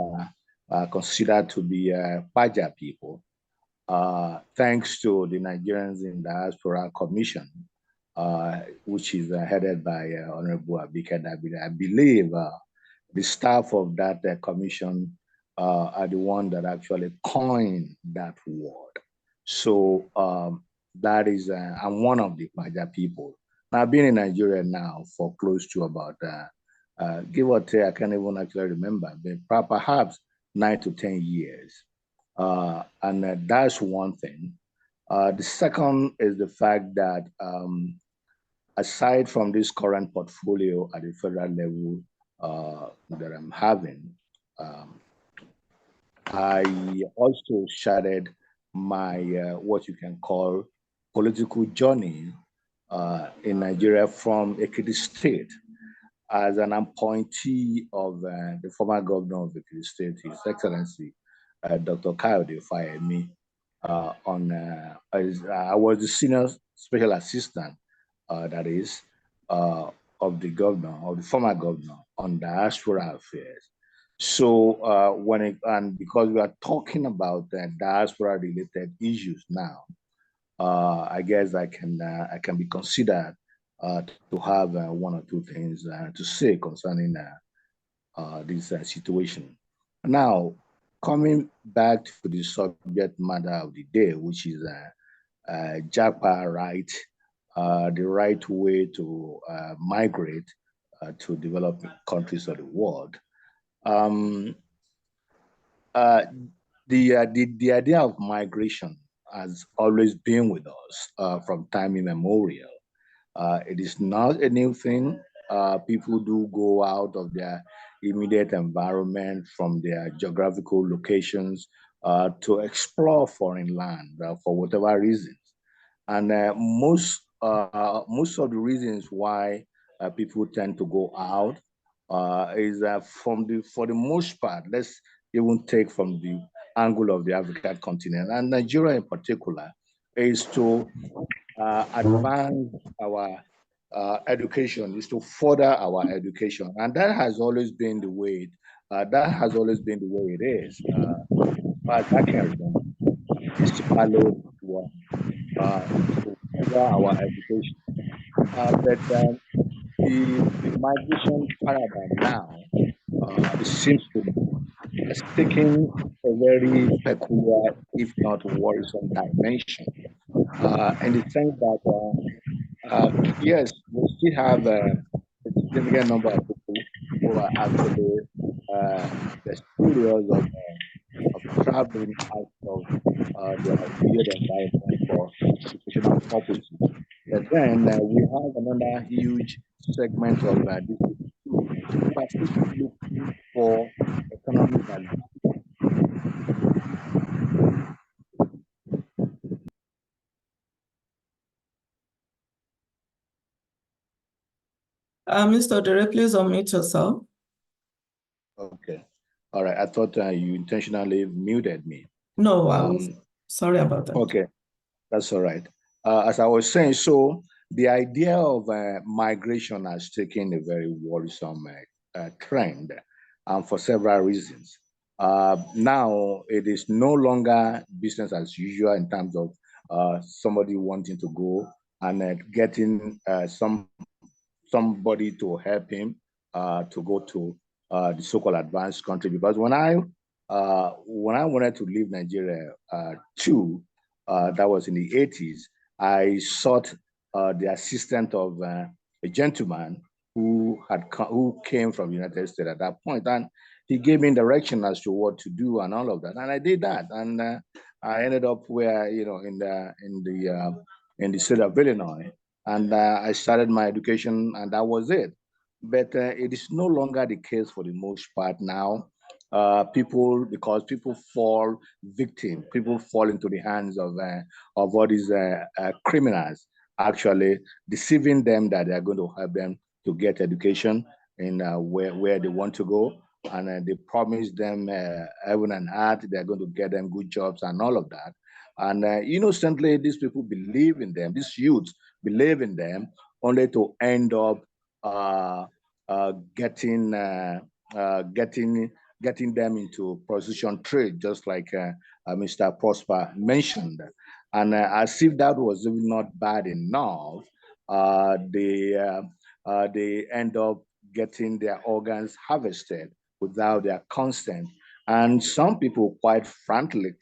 are considered to be Paja people. Thanks to the Nigerians in Diaspora Commission, which is headed by Honorable Abike Dabiri. I believe the staff of that commission are the one that actually coined that word. So that is, I'm one of the Paja people. Now, I've been in Nigeria now for close to about, give or take, I can't even actually remember, but perhaps 9 to 10 years. And that's one thing. The second is the fact that aside from this current portfolio at the federal level that I'm having, I also started my what you can call political journey in Nigeria from Ekiti State. as an appointee of the former governor of the state, His Excellency Dr. Kayode Fayemi. I was the senior special assistant, that is, of the governor, of the former governor, on diaspora affairs. So because we are talking about diaspora related issues now, I guess I can be considered to have one or two things to say concerning this situation. Now, coming back to the subject matter of the day, which is JAPA RAIT, the right way to migrate to developing countries of the world. The idea of migration has always been with us from time immemorial. It is not a new thing. People do go out of their immediate environment, from their geographical locations, to explore foreign land for whatever reasons. And most of the reasons why people tend to go out is for the most part, let's even take from the angle of the African continent, and Nigeria in particular, is to advance our education, is to further our education, and that has always been the way. It is. But I can remember, basically, to further our education. But the migration paradigm now, it seems to be, has taken a very peculiar, if not worrisome, dimension. In the sense that, yes, we still have a significant number of people who are actually serious of traveling out of their immediate environment for educational purposes. But then we have another huge segment of this who are still looking for economic value. Mr. Dere, please unmute yourself. Okay. All right. I thought you intentionally muted me. No, I was sorry about that. Okay. That's all right. As I was saying, so the idea of migration has taken a very worrisome trend, for several reasons. Now, it is no longer business as usual in terms of somebody wanting to go and getting somebody to help him to go to the so-called advanced country. Because when I wanted to leave Nigeria too, that was in the 80s, I sought the assistance of a gentleman who came from the United States at that point, and he gave me direction as to what to do and all of that, and I did that, and I ended up where, you know, in the state of Illinois, and I started my education, and that was it. But it is no longer the case for the most part now. Because people fall victim, people fall into the hands of all these criminals, actually deceiving them that they are going to help them to get education in where they want to go, and they promise them heaven and earth, they're going to get them good jobs and all of that. And innocently, these people believe in them, these youths believe in them, only to end up getting them into prostitution trade, just like Mr. Prosper mentioned. And as if that was even not bad enough, they end up getting their organs harvested without their consent. And some people, quite frankly,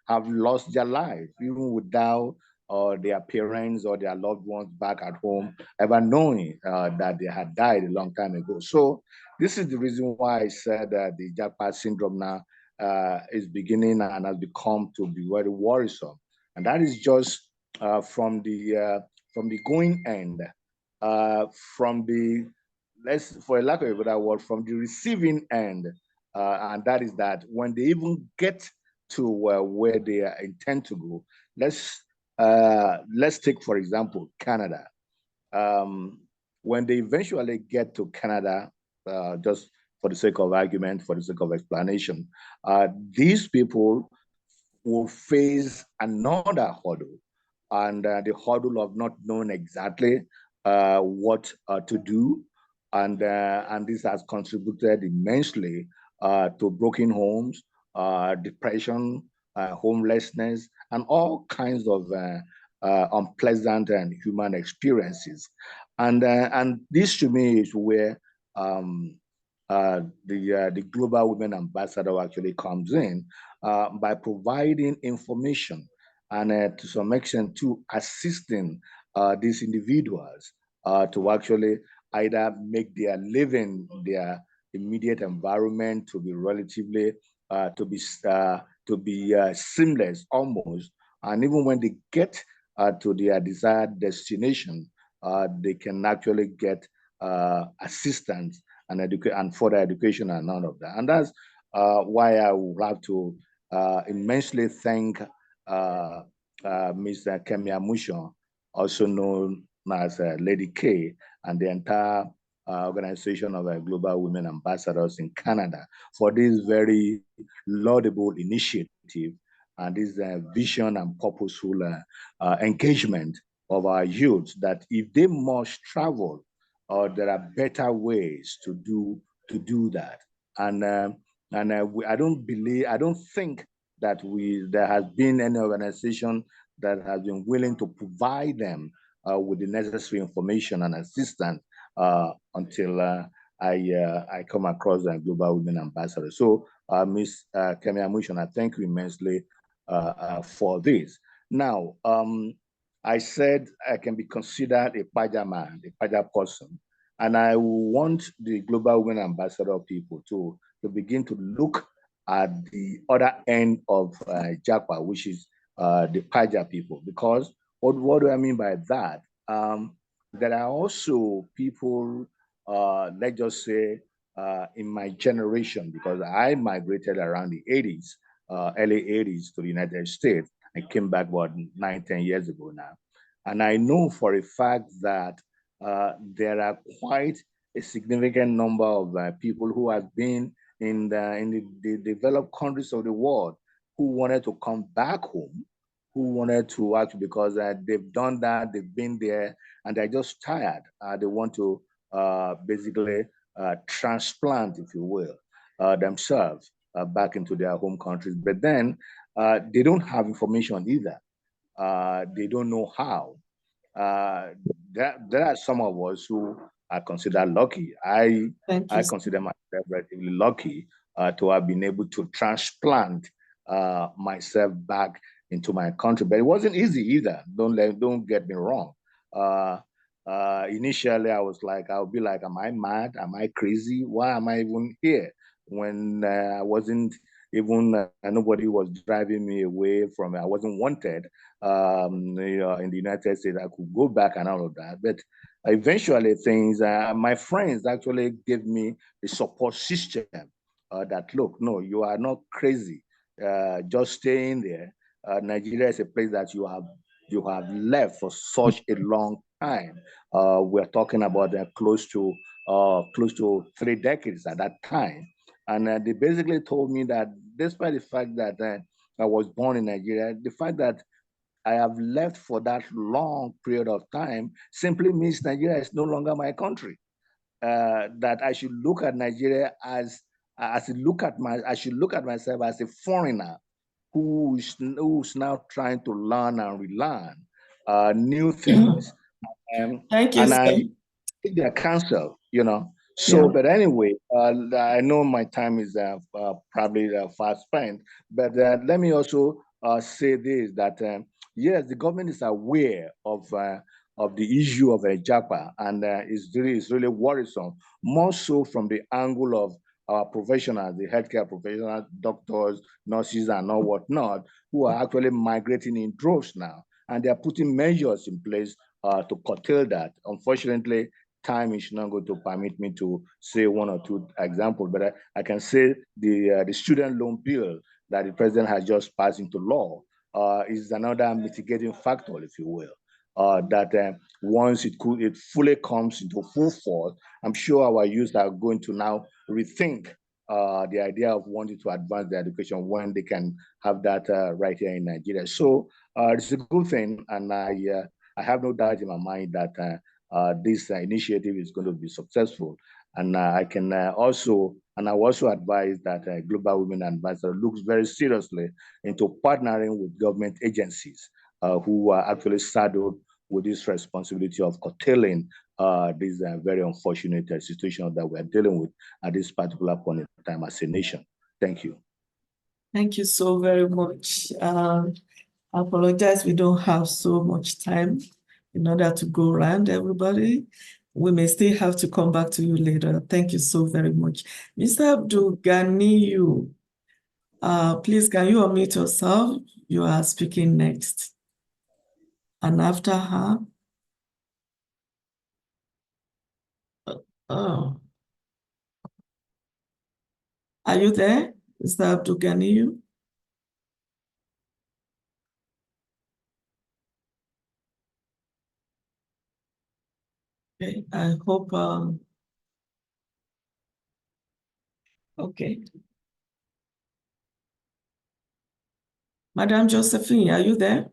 have lost their life, even without their parents or their loved ones back at home ever knowing that they had died a long time ago. So this is the reason why I said that the JAPA syndrome now is beginning and has become to be very worrisome. And that is just from the going end, for a lack of a better word, from the receiving end. And that is that when they even get to where they intend to go, let's take, for example, Canada. when they eventually get to Canada, just for the sake of argument, for the sake of explanation, these people will face another hurdle, and the hurdle of not knowing exactly what to do, and this has contributed immensely to broken homes, depression, homelessness, and all kinds of unpleasant and human experiences. And this to me is where the Global Women Ambassador actually comes in by providing information and to some extent to assisting these individuals to actually either make their living, their immediate environment to be relatively to be seamless almost, and even when they get to their desired destination, they can actually get assistance and further education and none of that. And that's why I would have to immensely thank Mr. Kemia Musho, also known as Lady K, and the entire organization of Global Women Ambassadors in Canada for this very laudable initiative and this vision and purposeful engagement of our youth, that if they must travel, there are better ways to do that. And I don't think that there has been any organization that has been willing to provide them with the necessary information and assistance until I come across the Global Women Ambassador. So Ms. Kemia Musho, I thank you immensely for this. Now, I said I can be considered a Paja man, a Paja person, and I want the Global Women Ambassador people to begin to look at the other end of JAPA, which is the Paja people, because what do I mean by that? There are also people, let's just say, in my generation, because I migrated around the 80s, early 80s to the United States. I came back about 9-10 years ago now. And I know for a fact that there are quite a significant number of people who have been in the developed countries of the world who wanted to come back home, who wanted to actually, because they've done that, they've been there, and they're just tired. They want to basically transplant, if you will, themselves back into their home countries. But then they don't have information either. They don't know how. There are some of us who are considered lucky. I consider myself relatively lucky to have been able to transplant myself back into my country, but it wasn't easy either. Don't get me wrong. Initially, I was like, I'll be like, am I mad? Am I crazy? Why am I even here? When I wasn't even, nobody was driving me away from it. I wasn't wanted in the United States. I could go back and all of that. But eventually things, my friends actually gave me a support system that, look, no, you are not crazy. Just stay in there. Nigeria is a place that you have left for such a long time. We're talking about close to 3 decades at that time. And they basically told me that despite the fact that I was born in Nigeria, the fact that I have left for that long period of time simply means Nigeria is no longer my country. That I should look at Nigeria I should look at myself as a foreigner who's now trying to learn and relearn new things. Thank you, and sir. I take their counsel, So, Yeah. but anyway, I know my time is probably fast spent, but let me also say this, that yes, the government is aware of the issue of JAPA, and it's really worrisome, more so from the angle of our professionals, the healthcare professionals, doctors, nurses, and all whatnot, who are actually migrating in droves now, and they are putting measures in place to curtail that. Unfortunately, time is not going to permit me to say one or two examples, but I can say the student loan bill that the president has just passed into law is another mitigating factor, if you will. that once it fully comes into full force, I'm sure our youth are going to now rethink the idea of wanting to advance their education when they can have that right here in Nigeria. So it's a good thing, and I have no doubt in my mind that this initiative is going to be successful. And I can also advise that Global Women Ambassador looks very seriously into partnering with government agencies who are actually saddled with this responsibility of curtailing this very unfortunate situation that we're dealing with at this particular point in time as a nation. Thank you. Thank you so very much. I apologize, we don't have so much time in order to go around everybody. We may still have to come back to you later. Thank you so very much. Mr. Abdul Ganiyu, please, can you unmute yourself? You are speaking next. And after her, oh. Are you there, Mr. Abdul Ganiyu? Okay, I hope, okay. Madam Josephine, are you there?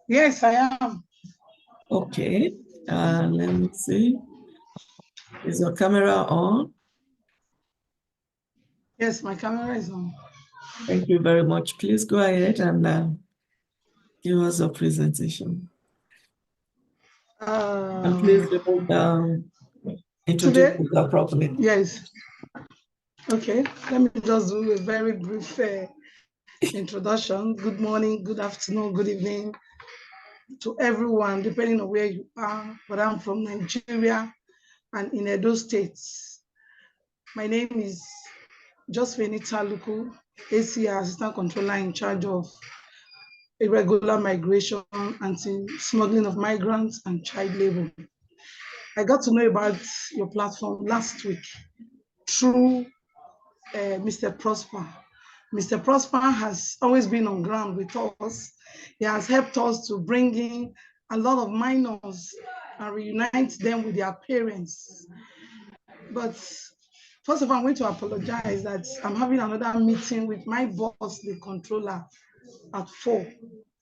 Yes, I am. Okay, let me see. Is your camera on? Yes, my camera is on. Thank you very much. Please go ahead and give us a presentation. And please introduce yourself properly. Yes. Okay, let me just do a very brief introduction. Good morning, good afternoon, good evening to everyone, depending on where you are. But I'm from Nigeria and in Edo State. My name is Josephine Taluku, ACR Assistant Controller in charge of irregular migration, anti-smuggling of migrants, and child labor. I got to know about your platform last week through Mr. Prosper. Mr. Prosper has always been on ground with us. He has helped us to bring in a lot of minors and reunite them with their parents. But first of all, I'm going to apologize that I'm having another meeting with my boss, the controller, at 4.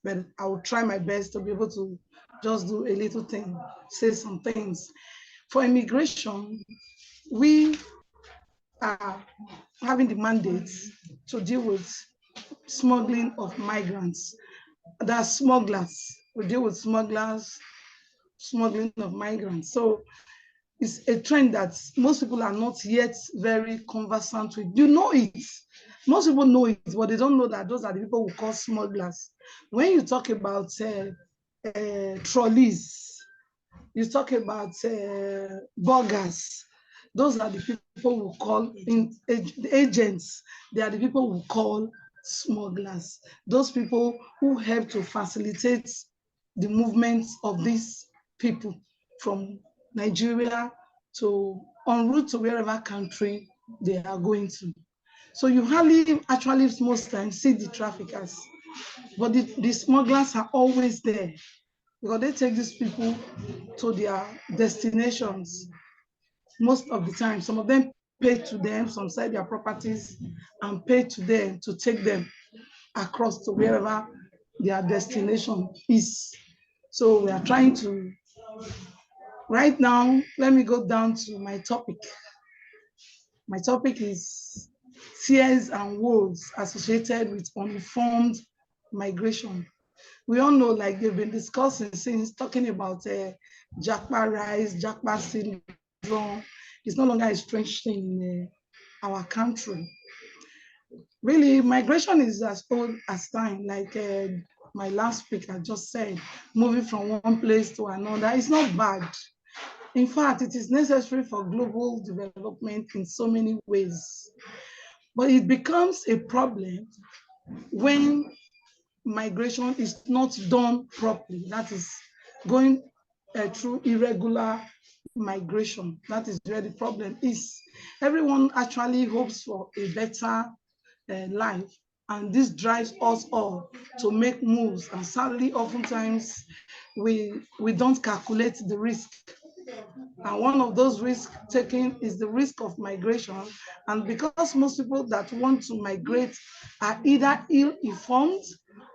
But I will try my best to be able to just do a little thing, say some things. For immigration, we are having the mandate to deal with smuggling of migrants. There are smugglers. We deal with smugglers, smuggling of migrants. So it's a trend that most people are not yet very conversant with. You know it. Most people know it, but they don't know that those are the people who call smugglers. When you talk about trolleys, you talk about burgers, those are the people who call agents. They are the people who call smugglers. Those people who help to facilitate the movement of these people from Nigeria to en route to wherever country they are going to. So you hardly actually most times see the traffickers, but the smugglers are always there because they take these people to their destinations most of the time. Some of them pay to them, some sell their properties and pay to them to take them across to wherever their destination is. So we are trying to, right now, let me go down to my topic. My topic is fears and woes associated with uninformed migration. We all know, like they've been discussing since, talking about JAPA rise, JAPA syndrome. It's no longer a strange thing in our country. Really, migration is as old as time, like my last speaker just said, moving from one place to another. It's not bad. In fact, it is necessary for global development in so many ways. But it becomes a problem when migration is not done properly. That is going through irregular migration. That is where the problem is. Everyone actually hopes for a better life, And this drives us all to make moves. And sadly, oftentimes, we don't calculate the risk. And one of those risk taking is the risk of migration. And because most people that want to migrate are either ill-informed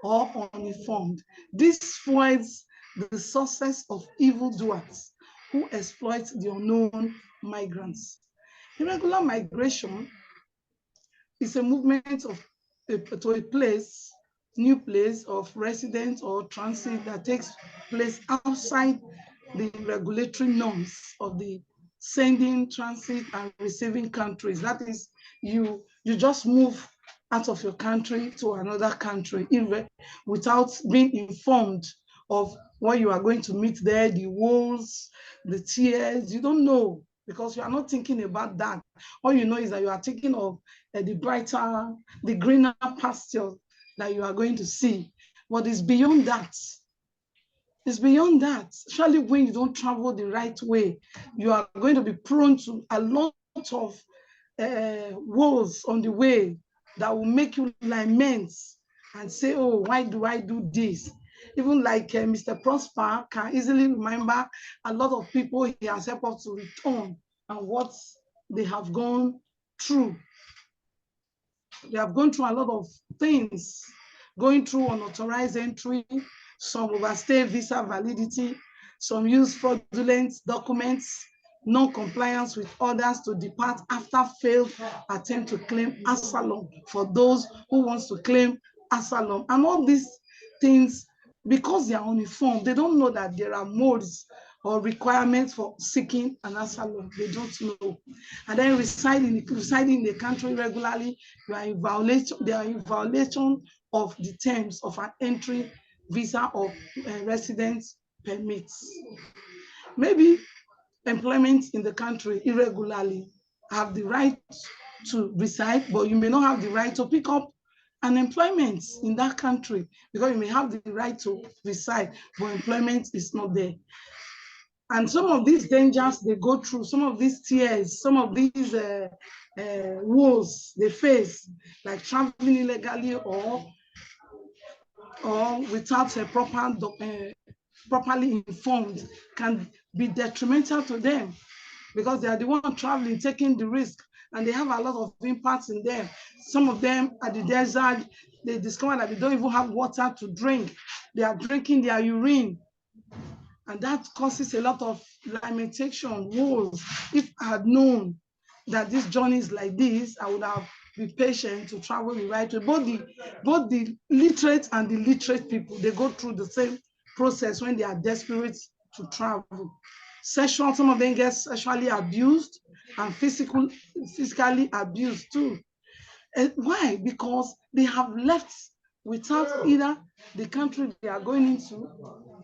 or uninformed, this fuels the success of evildoers who exploit the unknown migrants. Irregular migration is a movement of to a place, new place of residence or transit that takes place outside the regulatory norms of the sending, transit, and receiving countries. That is, you just move out of your country to another country without being informed of what you are going to meet there, the woes, the tears. You don't know because you are not thinking about that. All you know is that you are thinking of the brighter, the greener pasture that you are going to see. But it's beyond that. It's beyond that. Especially when you don't travel the right way, you are going to be prone to a lot of woes on the way that will make you lament and say, oh, why do I do this? Even like Mr. Prosper can easily remember a lot of people he has helped us to return and what they have gone through. They have gone through a lot of things, going through unauthorized entry, some overstay visa validity, some use fraudulent documents, non-compliance with orders to depart after failed attempt to claim asylum for those who wants to claim asylum. And all these things, because they are uninformed, they don't know that there are modes or requirements for seeking an asylum. They don't know. And then residing in the country regularly, you are in violation, they are in violation of the terms of an entry visa or residence permits. Maybe employment in the country irregularly, have the right to reside, but you may not have the right to pick up an employment in that country because you may have the right to reside, but employment is not there. And some of these dangers they go through, some of these tears, some of these woes they face, like traveling illegally or without a properly informed, can be detrimental to them because they are the one traveling, taking the risk, and they have a lot of impacts in them. Some of them at the desert, they discover that they don't even have water to drink. They are drinking their urine. And that causes a lot of lamentation, woes. If I had known that this journey is like this, I would have been patient to travel the right way. Both the literate and the literate people, they go through the same process when they are desperate to travel. Some of them get sexually abused and physically abused too. And why? Because they have left without either the country they are going into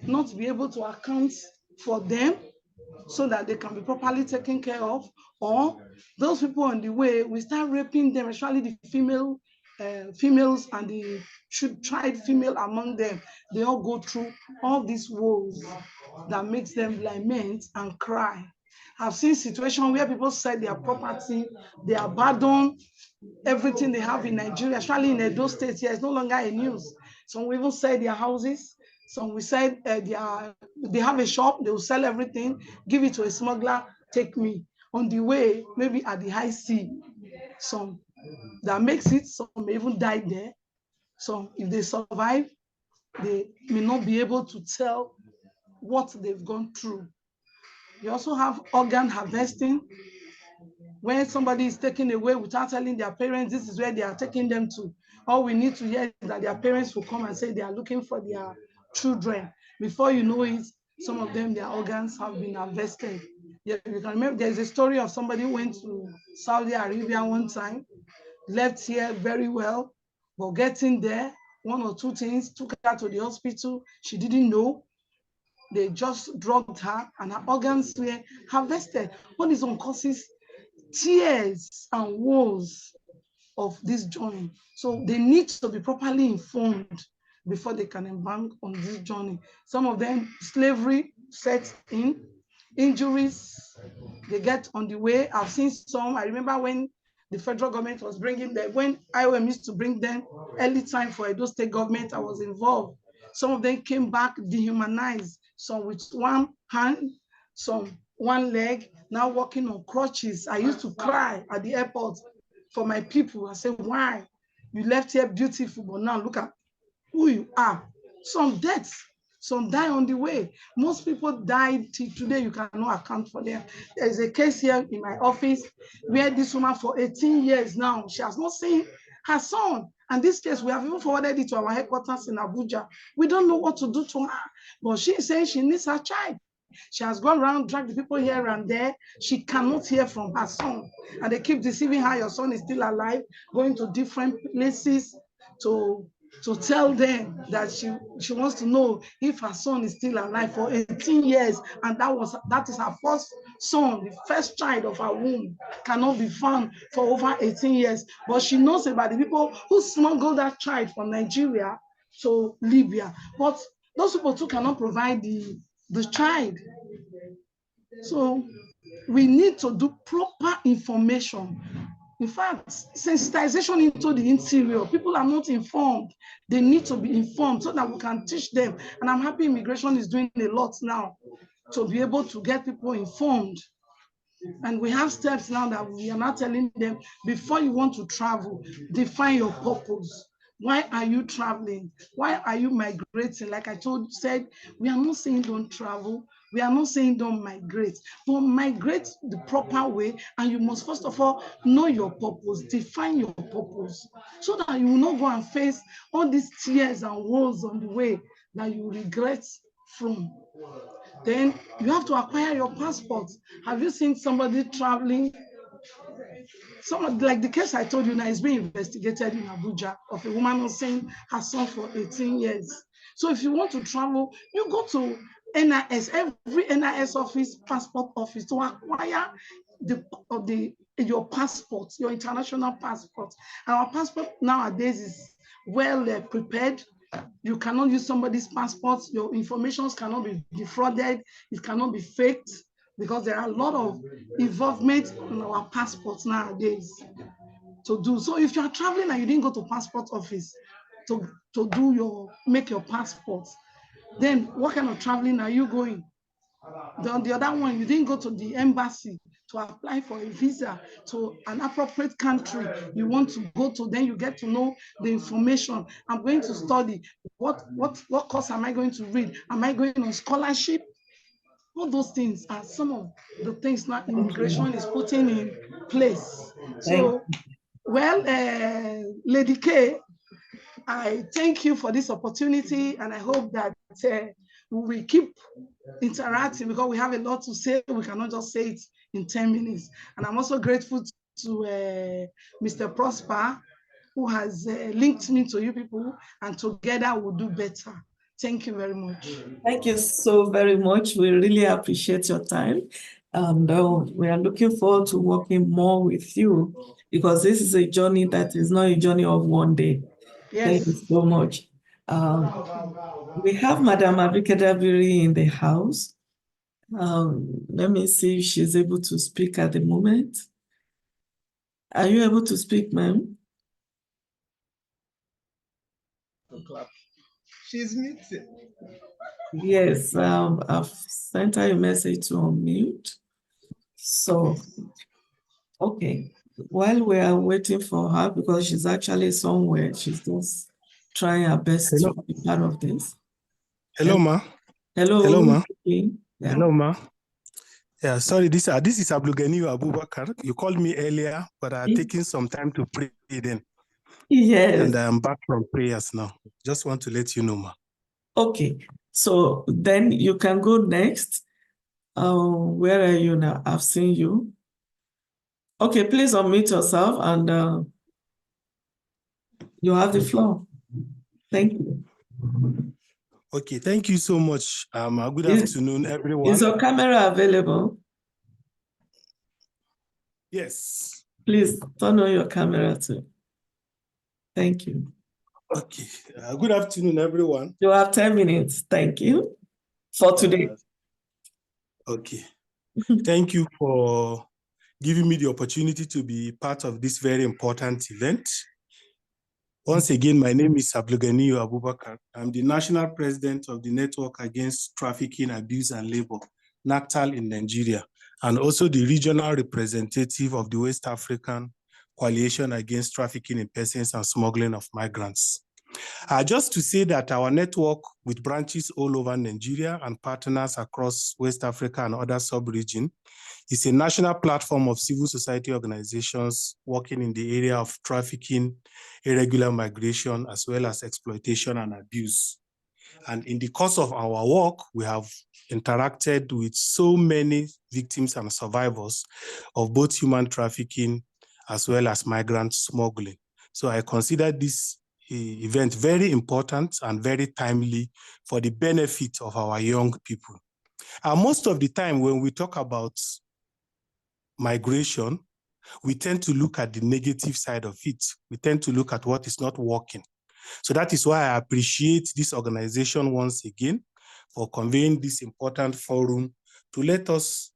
not be able to account for them so that they can be properly taken care of, or those people on the way, we start raping them, especially the females and the tried female among them. They all go through all these woes that makes them lament and cry. I've seen situations where people sell their property, they abandon everything they have in Nigeria, especially in Edo State. Here, it's no longer a news. Some will even sell their houses. Some will sell they have a shop, they will sell everything, give it to a smuggler, take me. On the way, maybe at the high sea, some that makes it, some may even die there. So if they survive, they may not be able to tell what they've gone through. You also have organ harvesting, when somebody is taken away without telling their parents this is where they are taking them to. All we need to hear is that their parents will come and say they are looking for their children. Before you know it, some of them, their organs have been harvested. Yeah, you can remember there's a story of somebody who went to Saudi Arabia one time, left here very well, but getting there, one or two things took her to the hospital. She didn't know. They just drugged her and her organs were harvested. What is on causes tears and woes of this journey. So they need to be properly informed before they can embark on this journey. Some of them, slavery sets in, injuries, they get on the way. I've seen some, I remember when the federal government was bringing them. When IOM used to bring them early time for Edo State government, I was involved. Some of them came back dehumanized, some with one hand, some one leg, now walking on crutches. I used to cry at the airport for my people. I said, why? You left here beautiful, but now look at who you are. Some deaths, some die on the way. Most people died till today, you cannot account for them. There's a case here in my office where this woman for 18 years now, she has not seen her son. And this case, we have even forwarded it to our headquarters in Abuja. We don't know what to do to her, but she is saying she needs her child. She has gone around, dragged the people here and there. She cannot hear from her son. And they keep deceiving her, your son is still alive, going to different places to tell them that she wants to know if her son is still alive for 18 years. And that is her first son, the first child of her womb, cannot be found for over 18 years. But she knows about the people who smuggled that child from Nigeria to Libya. But those people too cannot provide the child. So we need to do proper information. In fact, sensitization into the interior. People are not informed. They need to be informed so that we can teach them. And I'm happy immigration is doing a lot now to be able to get people informed. And we have steps now that we are not telling them, before you want to travel, define your purpose. Why are you traveling? Why are you migrating? Like I said, we are not saying don't travel. We are not saying don't migrate, but migrate the proper way. And you must first of all know your purpose, define your purpose, so that you will not go and face all these tears and woes on the way that you regret from. Then you have to acquire your passport. Have you seen somebody traveling? Like the case I told you now is being investigated in Abuja of a woman who's saying her son for 18 years. So if you want to travel, you go to NIS, every NIS office, passport office, to acquire your passport, your international passport. Our passport nowadays is well prepared. You cannot use somebody's passport. Your information cannot be defrauded. It cannot be faked, because there are a lot of involvement in our passports nowadays to do. So if you are traveling and you didn't go to passport office to make your passport, then what kind of traveling are you going? The other one, you didn't go to the embassy to apply for a visa to an appropriate country you want to go to, then you get to know the information. I'm going to study. What course am I going to read? Am I going on scholarship? All those things are some of the things now immigration is putting in place. So, well, Lady K, I thank you for this opportunity, and I hope that we keep interacting, because we have a lot to say. We cannot just say it in 10 minutes. And I'm also grateful to Mr. Prosper, who has linked me to you people, and together we'll do better. Thank you very much. Thank you so very much. We really appreciate your time. And we are looking forward to working more with you, because this is a journey that is not a journey of one day. Yes. Thank you so much. We have Madam Abike Dabiri in the house. Let me see if she's able to speak at the moment. Are you able to speak, ma'am? She's muted. Yes, I've sent her a message to unmute. So, okay. While we are waiting for her, because she's actually somewhere, she's just trying her best to be part of this. Hello, ma. Hello. Hello, ma. Yeah. Hello, ma. Yeah, sorry, this is Abdulganiyu Abubakar. You called me earlier, but I'm taking some time to pray then. Yes. And I'm back from prayers now. Just want to let you know, ma. Okay. So then you can go next. Where are you now? I've seen you. Okay, please unmute yourself, and you have the floor. Thank you. Okay, thank you so much. Good afternoon, everyone. Is your camera available? Yes. Please turn on your camera too. Thank you. Okay. Good afternoon, everyone. You have 10 minutes. Thank you for today. Okay. Thank you for giving me the opportunity to be part of this very important event. Once again, my name is Abdulganiyu Abubakar. I'm the National President of the Network Against Trafficking, Abuse and Labor, NACTAL in Nigeria, and also the regional representative of the West African Coalition Against Trafficking in Persons and Smuggling of Migrants. Just to say that our network with branches all over Nigeria and partners across West Africa and other sub-regions is a national platform of civil society organizations working in the area of trafficking, irregular migration, as well as exploitation and abuse. And in the course of our work, we have interacted with so many victims and survivors of both human trafficking as well as migrant smuggling. So I consider this event very important and very timely for the benefit of our young people. And most of the time when we talk about migration, we tend to look at the negative side of it. We tend to look at what is not working. So that is why I appreciate this organization once again for convening this important forum to let us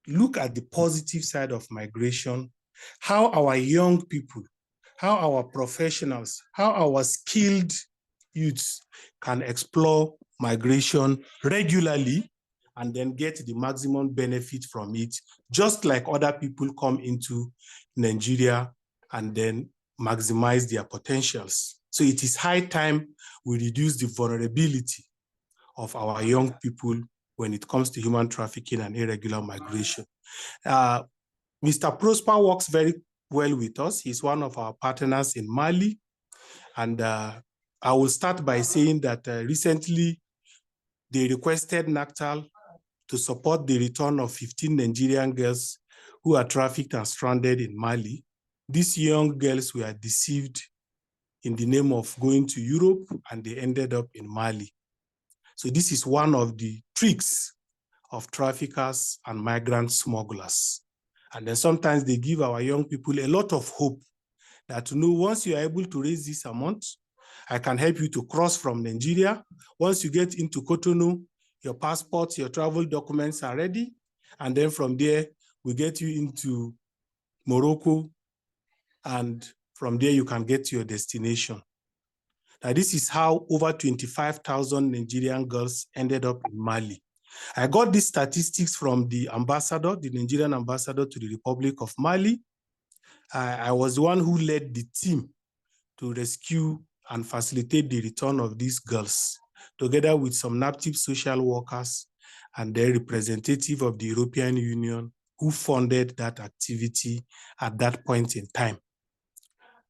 look at the positive side of migration, how our young people, how our professionals, how our skilled youths can explore migration regularly and then get the maximum benefit from it, just like other people come into Nigeria and then maximize their potentials. So it is high time we reduce the vulnerability of our young people when it comes to human trafficking and irregular migration. Mr. Prosper works very well with us. He's one of our partners in Mali. And I will start by saying that recently they requested NACTAL to support the return of 15 Nigerian girls who are trafficked and stranded in Mali. These young girls were deceived in the name of going to Europe, and they ended up in Mali. So this is one of the tricks of traffickers and migrant smugglers. And then sometimes they give our young people a lot of hope that, you know, once you are able to raise this amount, I can help you to cross from Nigeria. Once you get into Cotonou, your passports, your travel documents are ready. And then from there, we get you into Morocco. And from there, you can get to your destination. Now, this is how over 25,000 Nigerian girls ended up in Mali. I got these statistics from the ambassador, the Nigerian ambassador to the Republic of Mali. I was the one who led the team to rescue and facilitate the return of these girls, together with some NAPTIP social workers and the representative of the European Union who funded that activity at that point in time.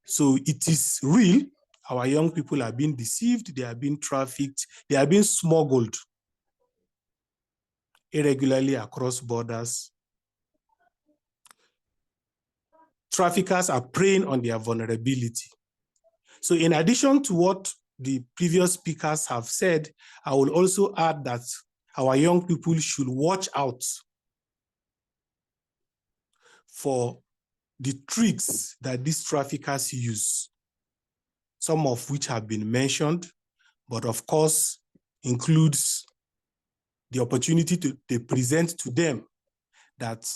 So it is real. Our young people are being deceived, they are being trafficked, they are being smuggled irregularly across borders. Traffickers are preying on their vulnerability. So in addition to what the previous speakers have said, I will also add that our young people should watch out for the tricks that these traffickers use, some of which have been mentioned, but of course includes the opportunity they present to them that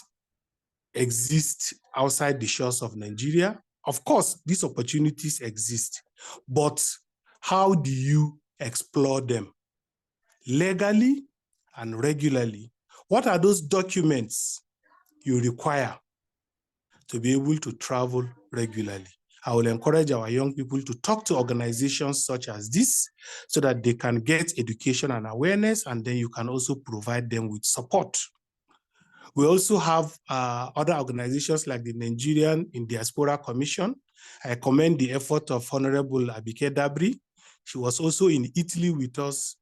exist outside the shores of Nigeria. Of course, these opportunities exist, but how do you explore them legally and regularly? What are those documents you require to be able to travel regularly? I will encourage our young people to talk to organizations such as this so that they can get education and awareness, and then you can also provide them with support. We also have other organizations like the Nigerian in Diaspora Commission. I commend the effort of Honorable Abike Dabri. She was also in Italy with us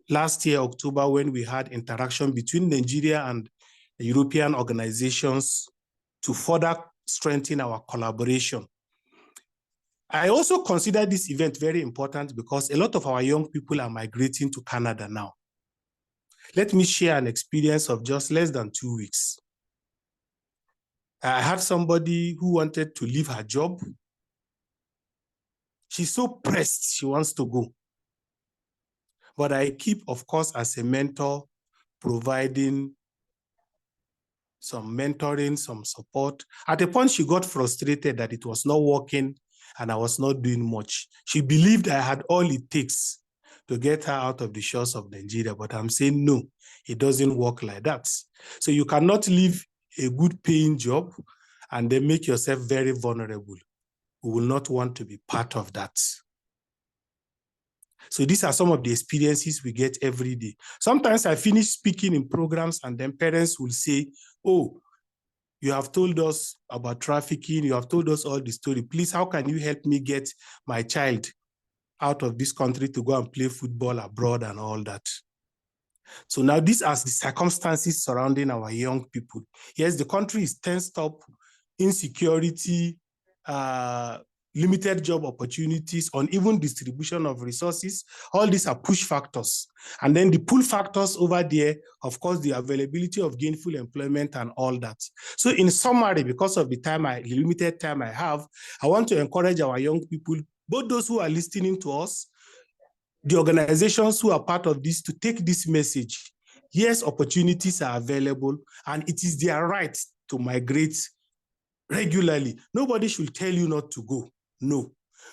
last year, October, when we had interaction between Nigeria and the European organizations to further strengthen our collaboration. I also consider this event very important because a lot of our young people are migrating to Canada now. Let me share an experience of just less than 2 weeks. I had somebody who wanted to leave her job. She's so pressed, she wants to go. But I keep, of course, as a mentor, providing some mentoring, some support. At a point, she got frustrated that it was not working and I was not doing much. She believed I had all it takes to get her out of the shores of Nigeria, but I'm saying no, it doesn't work like that. So you cannot leave a good paying job and then make yourself very vulnerable. We will not want to be part of that. So these are some of the experiences we get every day. Sometimes I finish speaking in programs and then parents will say, oh, you have told us about trafficking, you have told us all the story. Please, how can you help me get my child out of this country to go and play football abroad and all that? So now these are the circumstances surrounding our young people. Yes, the country is tensed up, insecurity, limited job opportunities, uneven distribution of resources. All these are push factors. And then the pull factors over there, of course, the availability of gainful employment and all that. So in summary, because of the limited time I have, I want to encourage our young people, both those who are listening to us, the organizations who are part of this, to take this message. Yes, opportunities are available, and it is their right to migrate regularly. Nobody should tell you not to go. No.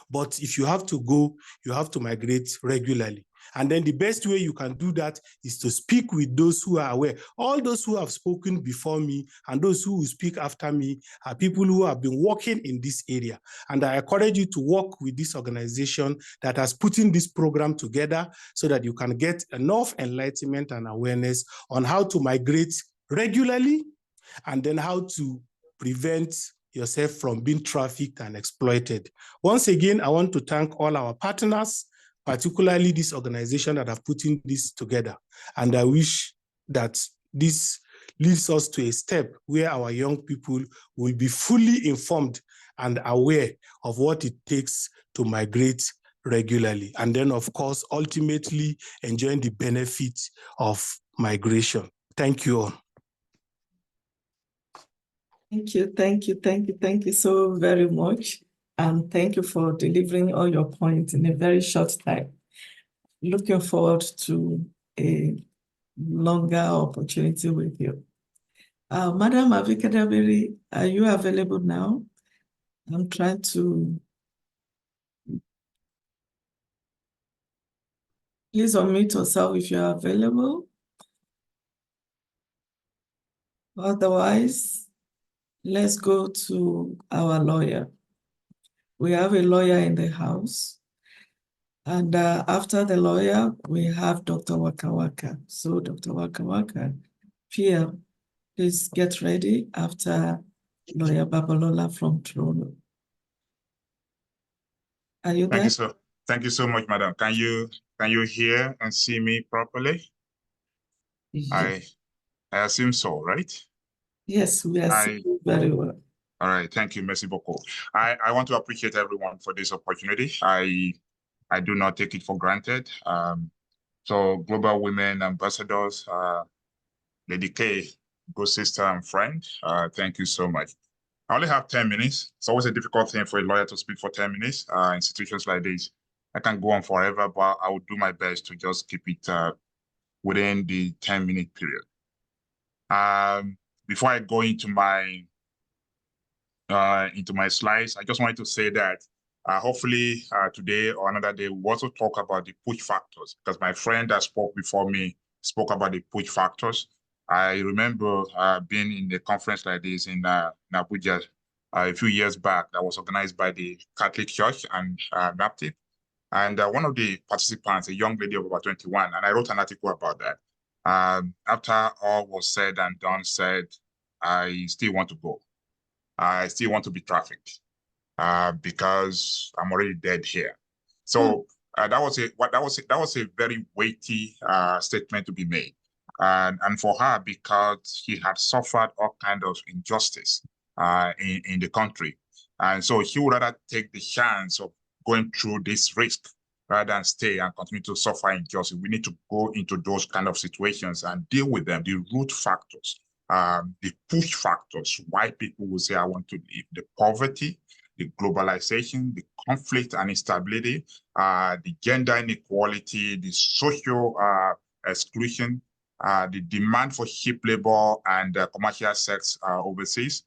But if you have to go, you have to migrate regularly. And then the best way you can do that is to speak with those who are aware. All those who have spoken before me and those who will speak after me are people who have been working in this area. And I encourage you to work with this organization that has put in this program together so that you can get enough enlightenment and awareness on how to migrate regularly and then how to prevent yourself from being trafficked and exploited. Once again, I want to thank all our partners, particularly this organization that have put in this together. And I wish that this leads us to a step where our young people will be fully informed and aware of what it takes to migrate regularly. And then, of course, ultimately enjoying the benefits of migration. Thank you all. Thank you, thank you, thank you, thank you so very much. And thank you for delivering all your points in a very short time. Looking forward to a longer opportunity with you. Madam Avikadabiri, are you available now? I'm trying to... Please unmute yourself if you are available. Otherwise, let's go to our lawyer. We have a lawyer in the house. And after the lawyer, we have Dr. Waka Waka. So Dr. Waka Waka, Pierre, please get ready after Lawyer Babalola from Toronto. Are you there? Thank you so much, madam. Can you hear and see me properly? Yes. I assume so, right? Yes, we are seeing you very well. All right, thank you, merci beaucoup. I want to appreciate everyone for this opportunity. I do not take it for granted. So Global Women Ambassadors, Lady K, good sister and friend, thank you so much. I only have 10 minutes. It's always a difficult thing for a lawyer to speak for 10 minutes in situations like this. I can go on forever, but I will do my best to just keep it within the 10-minute period. Before I go into my slides, I just wanted to say that hopefully today or another day, we'll also talk about the push factors, because my friend that spoke before me spoke about the push factors. I remember being in a conference like this in Abuja a few years back that was organized by the Catholic Church and NAPTIP. And one of the participants, a young lady of about 21, and I wrote an article about that. After all was said and done, said, I still want to go. I still want to be trafficked because I'm already dead here. So that was a very weighty statement to be made, and for her, because she had suffered all kinds of injustice in the country, and so she would rather take the chance of going through this risk rather than stay and continue to suffer injustice. We need to go into those kind of situations and deal with them, the root factors. The push factors, why people will say, I want to leave: the poverty, the globalization, the conflict and instability, the gender inequality, the social exclusion, the demand for cheap labor and commercial sex overseas,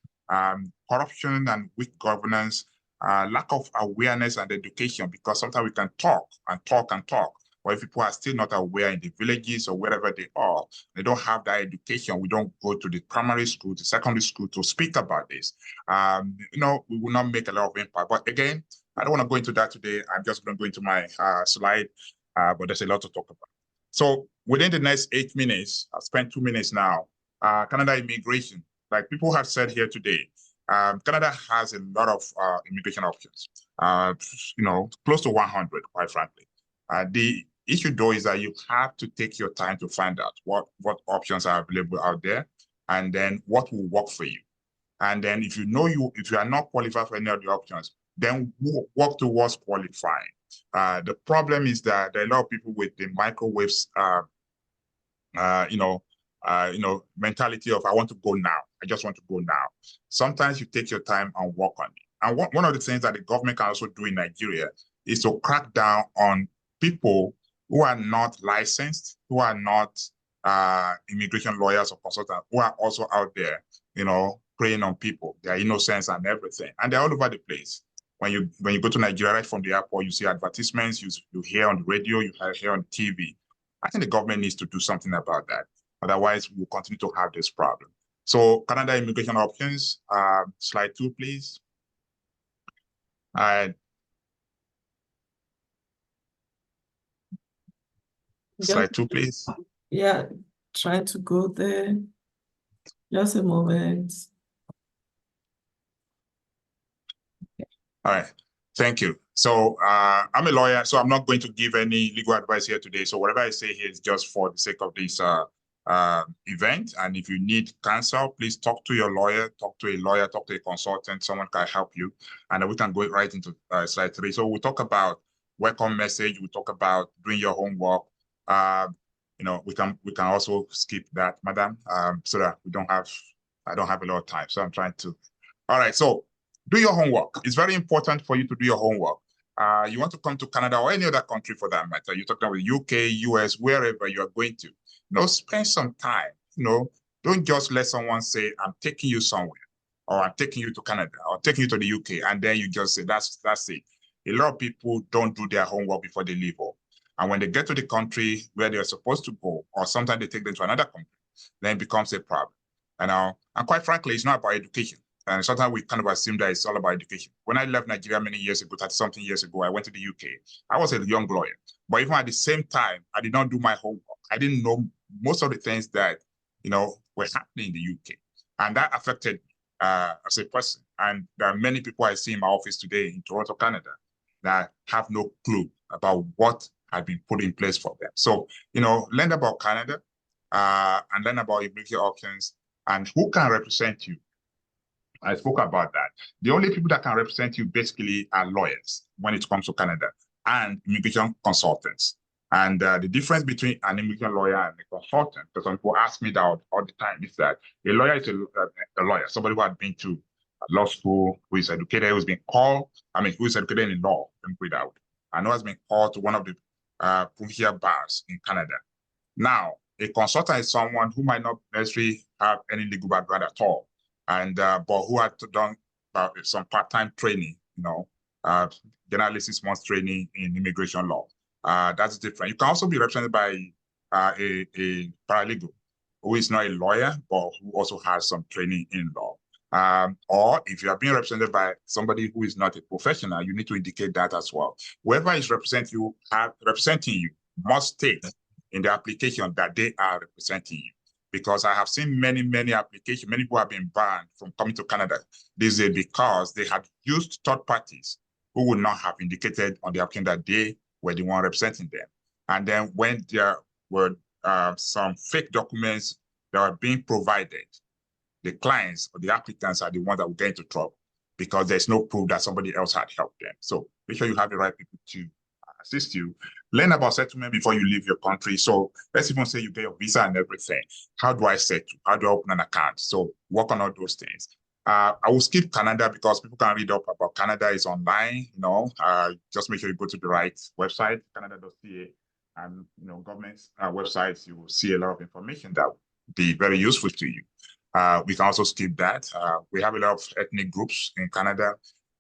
corruption and weak governance, lack of awareness and education, because sometimes we can talk and talk and talk, but if people are still not aware in the villages or wherever they are, they don't have that education. We don't go to the primary school, the secondary school to speak about this. We will not make a lot of impact. But again, I don't want to go into that today. I'm just going to go into my slide, but there's a lot to talk about. So within the next 8 minutes, I've spent 2 minutes now, Canada immigration, like people have said here today, Canada has a lot of immigration options, close to 100, quite frankly. The issue though is that you have to take your time to find out what options are available out there, and then what will work for you. And then if you are not qualified for any of the options, then work towards qualifying. The problem is that there are a lot of people with the microwaves, mentality of I want to go now. I just want to go now. Sometimes you take your time and work on it. And one of the things that the government can also do in Nigeria is to crack down on people who are not licensed, who are not immigration lawyers or consultants, who are also out there, preying on people, their innocence and everything. And they're all over the place. When you go to Nigeria, right from the airport, you see advertisements, you hear on the radio, you hear on TV. I think the government needs to do something about that. Otherwise, we'll continue to have this problem. So Canada immigration options, slide 2, please. Slide 2, please. Yeah, trying to go there. Just a moment. All right, thank you. So I'm a lawyer, so I'm not going to give any legal advice here today. So whatever I say here is just for the sake of this event. And if you need counsel, please talk to your lawyer, talk to a consultant, someone can help you. And then we can go right into slide 3. So we'll talk about welcome message. We'll talk about doing your homework. We can also skip that, madam, so that I don't have a lot of time. So I'm trying to. All right, so do your homework. It's very important for you to do your homework. You want to come to Canada or any other country for that matter. You're talking about UK, US, wherever you are going to. Spend some time. Don't just let someone say, I'm taking you somewhere, or I'm taking you to Canada, or taking you to the UK, and then you just say, that's it. A lot of people don't do their homework before they leave home. And when they get to the country where they're supposed to go, or sometimes they take them to another country, then it becomes a problem. And quite frankly, it's not about education. And sometimes we kind of assume that it's all about education. When I left Nigeria many years ago, 30-something years ago, I went to the UK. I was a young lawyer. But even at the same time, I did not do my homework. I didn't know most of the things that, were happening in the UK. And that affected me as a person. And there are many people I see in my office today in Toronto, Canada, that have no clue about what had been put in place for them. So, learn about Canada and learn about immigration options and who can represent you. I spoke about that. The only people that can represent you basically are lawyers when it comes to Canada and immigration consultants. And the difference between an immigration lawyer and a consultant, because some people ask me that all the time, is that a lawyer is a lawyer, somebody who had been to law school, who is educated, who is educated in law, without, and who has been called to one of the provincial bars in Canada. Now, a consultant is someone who might not necessarily have any legal background at all, and but who had done some part-time training, generally 6 months training in immigration law. That's different. You can also be represented by a paralegal who is not a lawyer, but who also has some training in law. Or if you are being represented by somebody who is not a professional, you need to indicate that as well. Whoever is representing you must state in the application that they are representing you. Because I have seen many applications, many people have been banned from coming to Canada these days because they had used third parties who would not have indicated on the application that they were the one representing them. And then when there were some fake documents that were being provided, the clients or the applicants are the ones that will get into trouble because there's no proof that somebody else had helped them. So make sure you have the right people to assist you. Learn about settlement before you leave your country. So let's even say you get your visa and everything. How do I settle? How do I open an account? So work on all those things. I will skip Canada because people can read up about Canada. Is online, just make sure you go to the right website, canada.ca. and government websites, you will see a lot of information that will be very useful to you. We can also skip that. We have a lot of ethnic groups in Canada.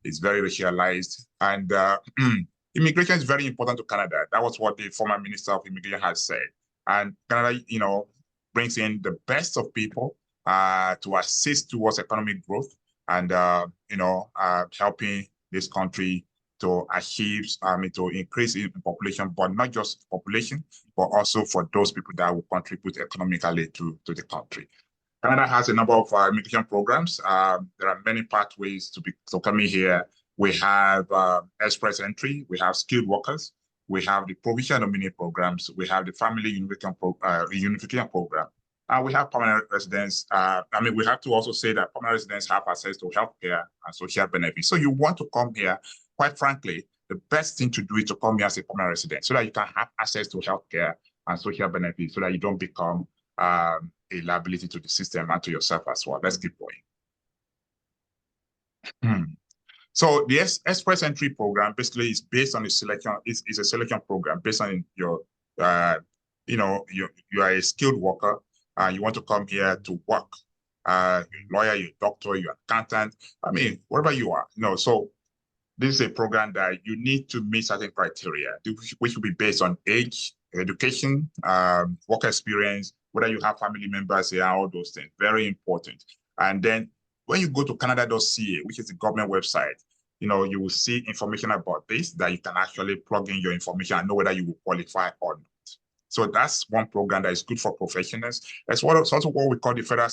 It's very racialized, and immigration is very important to Canada. That was what the former Minister of Immigration has said. And Canada, brings in the best of people to assist towards economic growth and helping this country to achieve, to increase in population, but not just population, but also for those people that will contribute economically to the country. Canada has a number of immigration programs. There are many pathways to coming here. We have express entry, we have skilled workers, we have the provision nominee programs, we have the family reunification program, and we have permanent residents. We have to also say that permanent residents have access to healthcare and social benefits. So you want to come here, quite frankly, the best thing to do is to come here as a permanent resident so that you can have access to healthcare and social benefits so that you don't become a liability to the system and to yourself as well. Let's keep going. So the express entry program basically is based on a selection. It's a selection program based on your, you are a skilled worker. You want to come here to work. You're a lawyer, you're a doctor, you're an accountant. Whatever you are. So this is a program that you need to meet certain criteria, which will be based on age, education, work experience, whether you have family members here, all those things. Very important. And then when you go to canada.ca, which is the government website, you will see information about this that you can actually plug in your information and know whether you will qualify or not. So that's one program that is good for professionals. It's also what we call the federal,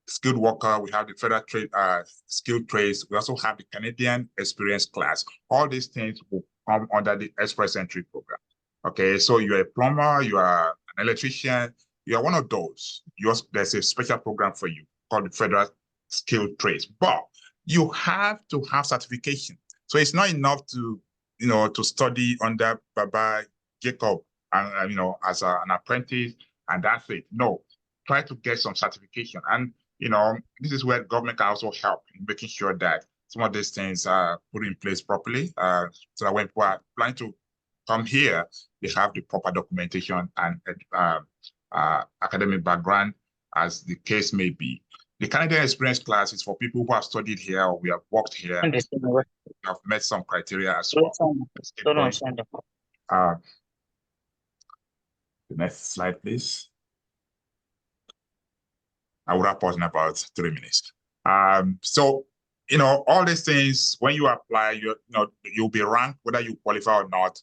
skilled worker. We have the federal trade, skilled trades. We also have the Canadian experience class. All these things will come under the express entry program. Okay, so you're a plumber, you are an electrician, you are one of those. There's a special program for you called the federal skilled trades, but you have to have certification. So it's not enough to, to study under Baba Jacob and, as an apprentice and that's it. No, try to get some certification. And, this is where government can also help in making sure that some of these things are put in place properly so that when people are planning to come here, they have the proper documentation and academic background as the case may be. The Canadian experience class is for people who have studied here or we have worked here. We have met some criteria as well. The next slide, please. I will wrap up in about 3 minutes. So, all these things, when you apply, you'll be ranked whether you qualify or not,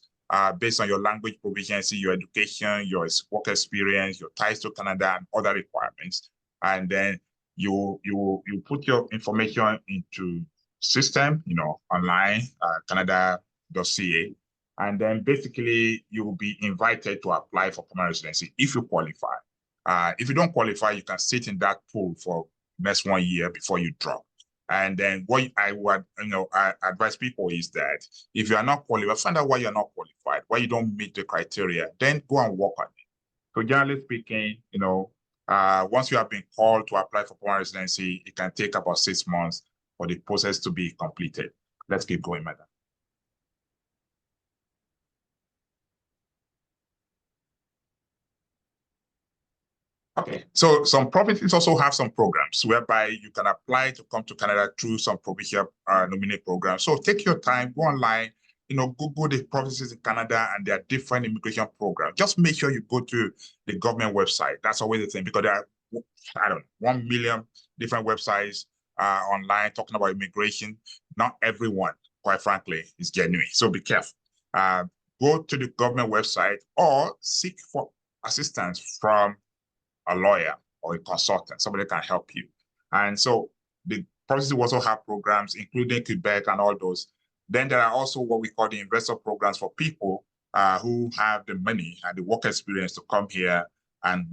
based on your language proficiency, your education, your work experience, your ties to Canada, and other requirements. And then you put your information into system, online, canada.ca. And then basically you will be invited to apply for permanent residency if you qualify. If you don't qualify, you can sit in that pool for next 1 year before you drop. And then what I would, I advise people is that if you are not qualified, find out why you're not qualified, why you don't meet the criteria, then go and work on it. So generally speaking, once you have been called to apply for permanent residency, it can take about 6 months for the process to be completed. Let's keep going, madam. Okay, so some provinces also have some programs whereby you can apply to come to Canada through some provincial nominee programs. So take your time, go online, Google the provinces in Canada and their different immigration programs. Just make sure you go to the government website. That's always the thing because there are, 1 million different websites online talking about immigration. Not everyone, quite frankly, is genuine. So be careful. Go to the government website or seek for assistance from a lawyer or a consultant, somebody can help you. And so the provinces also have programs, including Quebec and all those. Then there are also what we call the investor programs for people who have the money and the work experience to come here and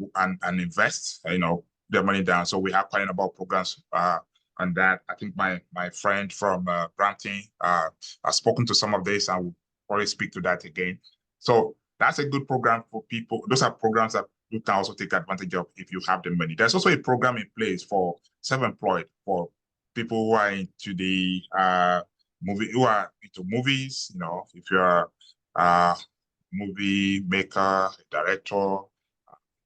invest, their money down. So we have quite a number of programs on that. I think my friend from Brampton has spoken to some of this and will probably speak to that again. So that's a good program for people. Those are programs that you can also take advantage of if you have the money. There's also a program in place for self-employed, for people who are into the movies, if you're movie maker, director,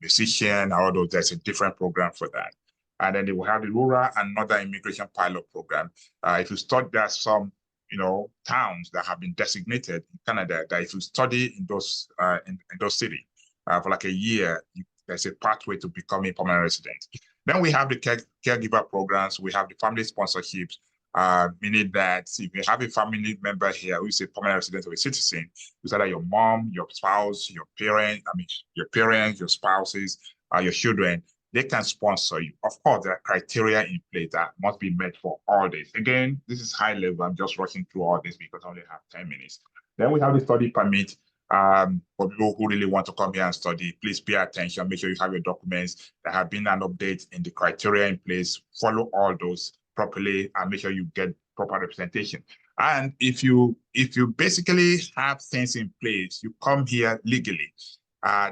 musician, all those. There's a different program for that. And then they will have the rural and northern immigration pilot program. If you study, there's some, towns that have been designated in Canada that if you study in those cities for like a year, there's a pathway to becoming a permanent resident. Then we have the caregiver programs. We have the family sponsorships, meaning that if you have a family member here who is a permanent resident or a citizen, it's either your mom, your spouse, your parents, your spouses, your children, they can sponsor you. Of course, there are criteria in place that must be met for all this. Again, this is high level. I'm just rushing through all this because I only have 10 minutes. Then we have the study permit. For people who really want to come here and study, please pay attention. Make sure you have your documents. There have been an update in the criteria in place. Follow all those properly and make sure you get proper representation. And if you basically have things in place, you come here legally.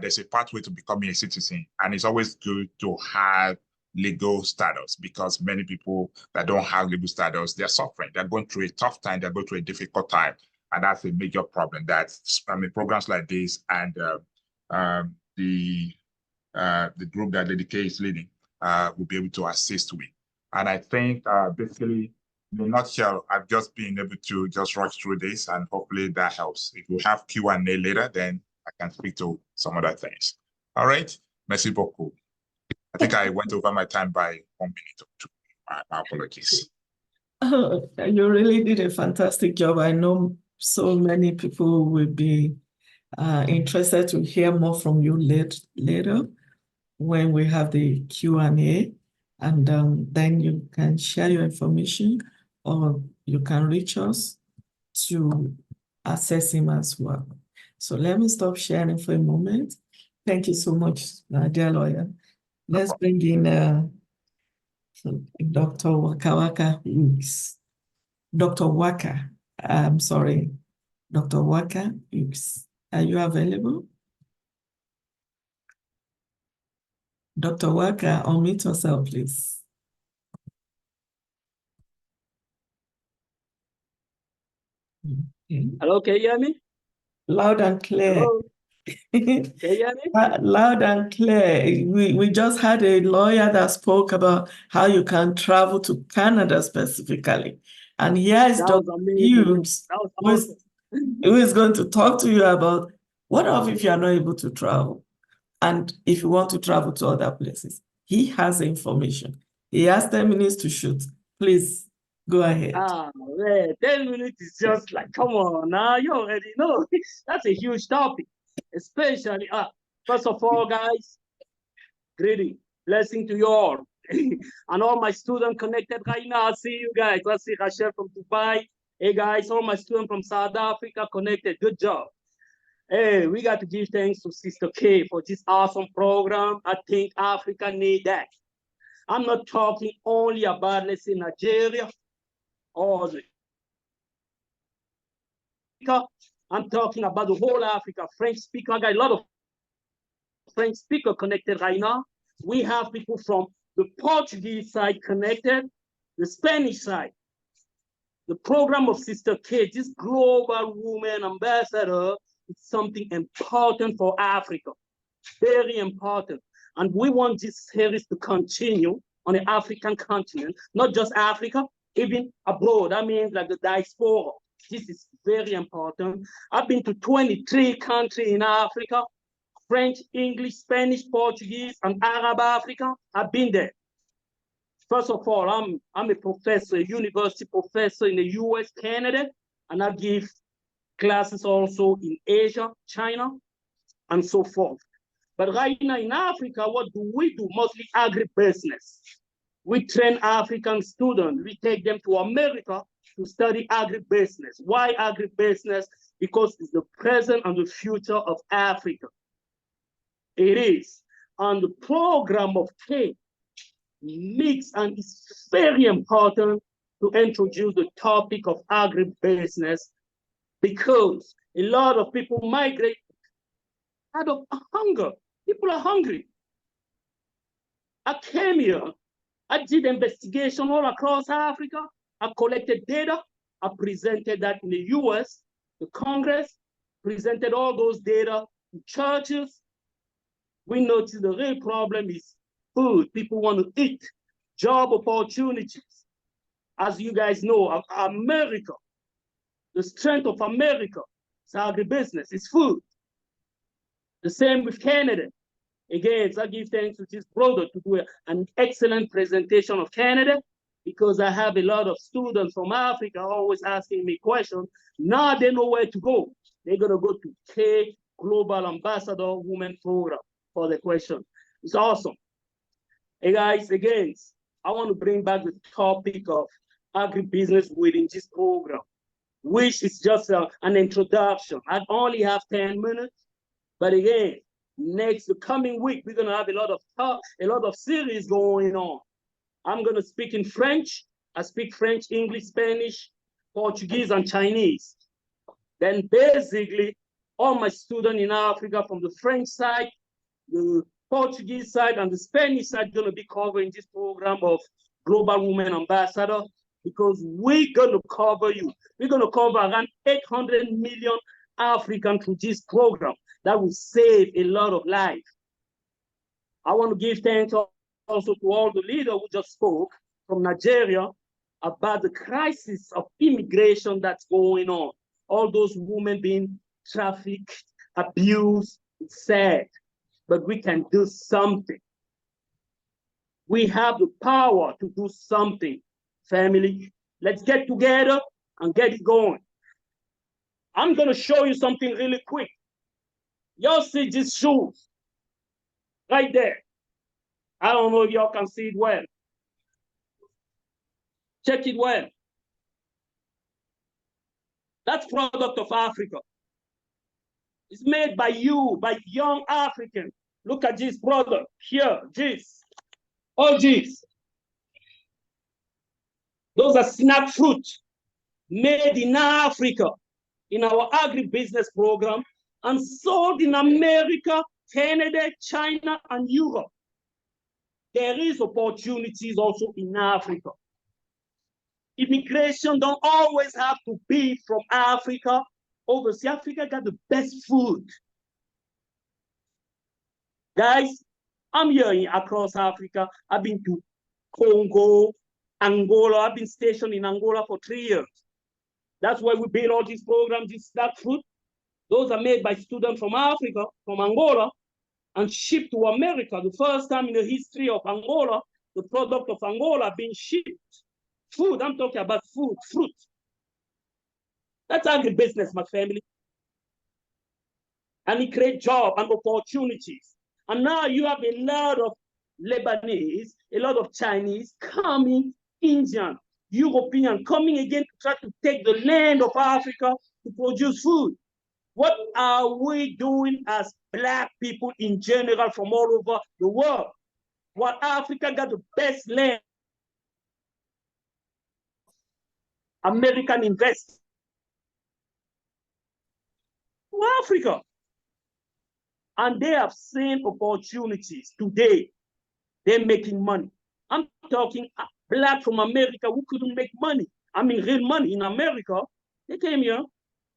There's a pathway to becoming a citizen, and it's always good to have legal status because many people that don't have legal status, they're suffering. They're going through a tough time. They're going through a difficult time. And that's a major problem that programs like this and the group that Lady K is leading will be able to assist with. And I think basically, in a nutshell, I've just been able to just rush through this and hopefully that helps. If we have Q&A later, then I can speak to some other things. All right, merci beaucoup. I think I went over my time by 1 minute or two. My apologies. Oh, you really did a fantastic job. I know so many people will be interested to hear more from you later when we have the Q&A, and then you can share your information or you can reach us to access him as well. So let me stop sharing for a moment. Thank you so much, dear lawyer. Let's bring in Dr. Waka Hughes. Dr. Waka, I'm sorry, Dr. Waka Hughes. Are you available? Dr. Waka, unmute yourself, please. Okay. Hello, can you hear me? Loud and clear. Hello? Can you hear me? Loud and clear. We just had a lawyer that spoke about how you can travel to Canada specifically. And here is Dr. Hughes, who is going to talk to you about what if you are not able to travel? And if you want to travel to other places, he has the information. He has 10 minutes to shoot. Please go ahead. Man, 10 minutes is just like, come on now, you already know. That's a huge topic, especially, first of all, guys, greeting, blessing to you all. And all my students connected right now, I see you guys. I see Rachel from Dubai. Hey guys, all my students from South Africa connected, good job. Hey, we got to give thanks to Sister K for this awesome program. I think Africa need that. I'm not talking only about, let's say, Nigeria or I'm talking about the whole Africa, French speaker. I got a lot of French speaker connected right now. We have people from the Portuguese side connected, the Spanish side. The program of Sister K, this global woman ambassador, is something important for Africa, very important. And we want this series to continue on the African continent, not just Africa, even abroad. That means like the diaspora. This is very important. I've been to 23 countries in Africa, French, English, Spanish, Portuguese, and Arab Africa. I've been there. First of all, I'm a professor, a university professor in the US, Canada, and I give classes also in Asia, China, and so forth. But right now in Africa, what do? Mostly agribusiness. We train African students. We take them to America to study agribusiness. Why agribusiness? Because it's the present and the future of Africa. It is. And the program of K mix, and it's very important to introduce the topic of agribusiness because a lot of people migrate out of hunger. People are hungry. I came here, I did investigation all across Africa, I collected data, I presented that in the US, the Congress, presented all those data to churches. We noticed the real problem is food. People want to eat, job opportunities. As you guys know, America, the strength of America is agribusiness, it's food. The same with Canada. Again, I give thanks to this brother to do an excellent presentation of Canada, because I have a lot of students from Africa always asking me questions. Now they know where to go. They're going to go to K Global Ambassador Women Program for the question. It's awesome. Hey guys, again, I want to bring back the topic of agribusiness within this program, which is just an introduction. I only have 10 minutes, but again, the coming week, we're going to have a lot of series going on. I'm going to speak in French. I speak French, English, Spanish, Portuguese, and Chinese. Then basically, all my students in Africa from the French side, the Portuguese side, and the Spanish side are going to be covering this program of Global Women Ambassador, because we're going to cover you. We're going to cover around 800 million Africans through this program that will save a lot of lives. I want to give thanks also to all the leaders who just spoke from Nigeria about the crisis of immigration that's going on. All those women being trafficked, abused, it's sad, but we can do something. We have the power to do something, family. Let's get together and get it going. I'm going to show you something really quick. Y'all see these shoes right there. I don't know if y'all can see it well. Check it well. That's product of Africa. It's made by you, by young Africans. Look at this product here, this. All this. Those are snack fruit made in Africa in our agribusiness program and sold in America, Canada, China, and Europe. There is opportunities also in Africa. Immigration don't always have to be from Africa. Overseas, Africa got the best food. Guys, I'm here across Africa. I've been to Congo, Angola. I've been stationed in Angola for 3 years. That's why we build all these programs, this snack fruit. Those are made by students from Africa, from Angola, and shipped to America. The first time in the history of Angola, the product of Angola being shipped. Food, I'm talking about food, fruit. That's agribusiness, my family. And it creates jobs and opportunities. And now you have a lot of Lebanese, a lot of Chinese coming, Indian, European, coming again to try to take the land of Africa to produce food. What are we doing as Black people in general from all over the world? What Africa got the best land. American investors to Africa. And they have seen opportunities today. They're making money. I'm talking Black from America who couldn't make money. I mean, real money in America. They came here.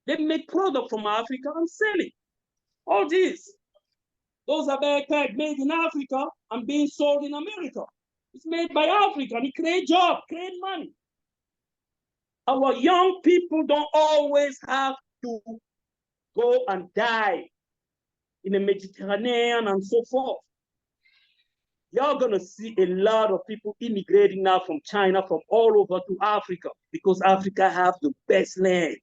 They make product from Africa and sell it. All this. Those are made in Africa and being sold in America. It's made by Africa and it creates jobs, creates money. Our young people don't always have to go and die in the Mediterranean and so forth. You're gonna see a lot of people immigrating now from China, from all over to Africa, because Africa have the best land.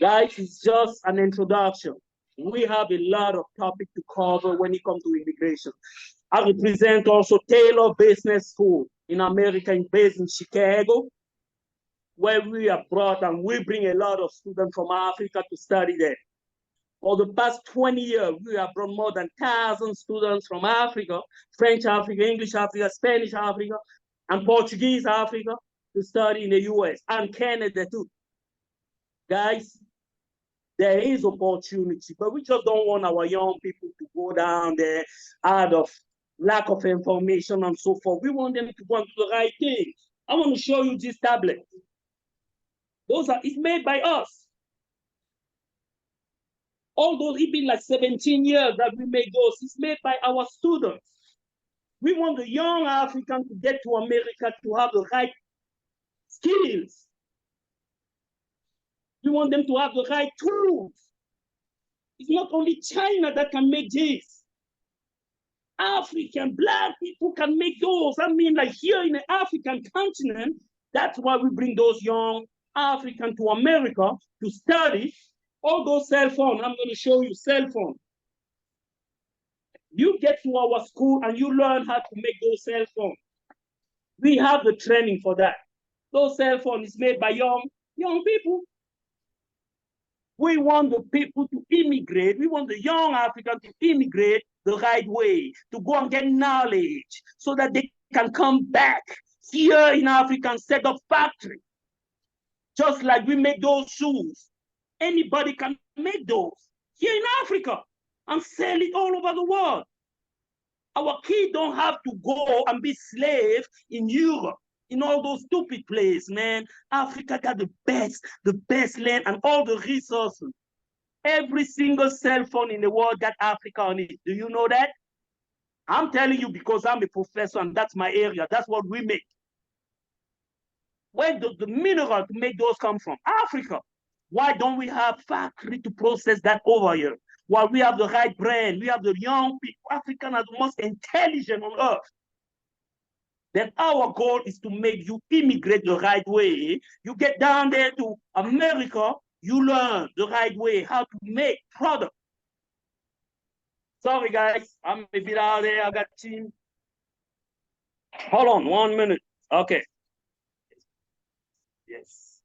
Guys, it's just an introduction. We have a lot of topics to cover when it comes to immigration. I represent also Taylor Business School in America, based in Chicago, where we have brought and we bring a lot of students from Africa to study there. For the past 20 years, we have brought more than 1,000 students from Africa, French Africa, English Africa, Spanish Africa, and Portuguese Africa to study in the US and Canada too. Guys, there is opportunity, but we just don't want our young people to go down there out of lack of information and so forth. We want them to go and do the right thing. I want to show you this tablet. It's made by us. Although it's been like 17 years that we made those, it's made by our students. We want the young African to get to America to have the right skills. We want them to have the right tools. It's not only China that can make this. African Black people can make those. I mean, like here in the African continent, that's why we bring those young Africans to America to study. All those cell phones, I'm going to show you cell phone. You get to our school and you learn how to make those cell phones. We have the training for that. Those cell phones is made by young people. We want the people to immigrate. We want the young Africans to immigrate the right way, to go and get knowledge so that they can come back here in Africa and set up factory. Just like we make those shoes. Anybody can make those here in Africa and sell it all over the world. Our kids don't have to go and be slaves in Europe, in all those stupid places, man. Africa got the best land and all the resources. Every single cell phone in the world got Africa on it. Do you know that? I'm telling you because I'm a professor and that's my area. That's what we make. Where does the mineral to make those come from? Africa. Why don't we have factory to process that over here? While we have the right brain, we have the young people. African are the most intelligent on earth. Then our goal is to make you immigrate the right way. You get down there to America, you learn the right way, how to make product. Sorry, guys, I'm a bit out there. I got team. Hold on 1 minute. Okay. Yes.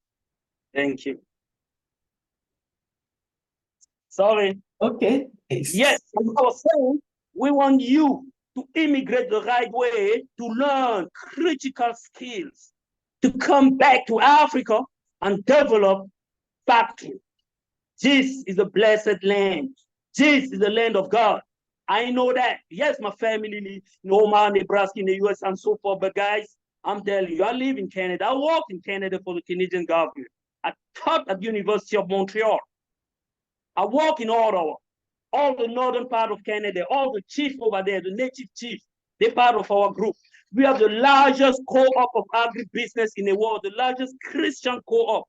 Thank you. Sorry. Okay. Yes, as I was saying, we want you to immigrate the right way, to learn critical skills, to come back to Africa and develop factory. This is a blessed land. This is the land of God. I know that. Yes, my family lives in Omaha, Nebraska, in the US, and so forth. But guys, I'm telling you, I live in Canada. I work in Canada for the Canadian government. I taught at the University of Montreal. I work in Ottawa. All the northern part of Canada, all the chiefs over there, the native chiefs, they're part of our group. We have the largest co-op of agribusiness in the world, the largest Christian co-op.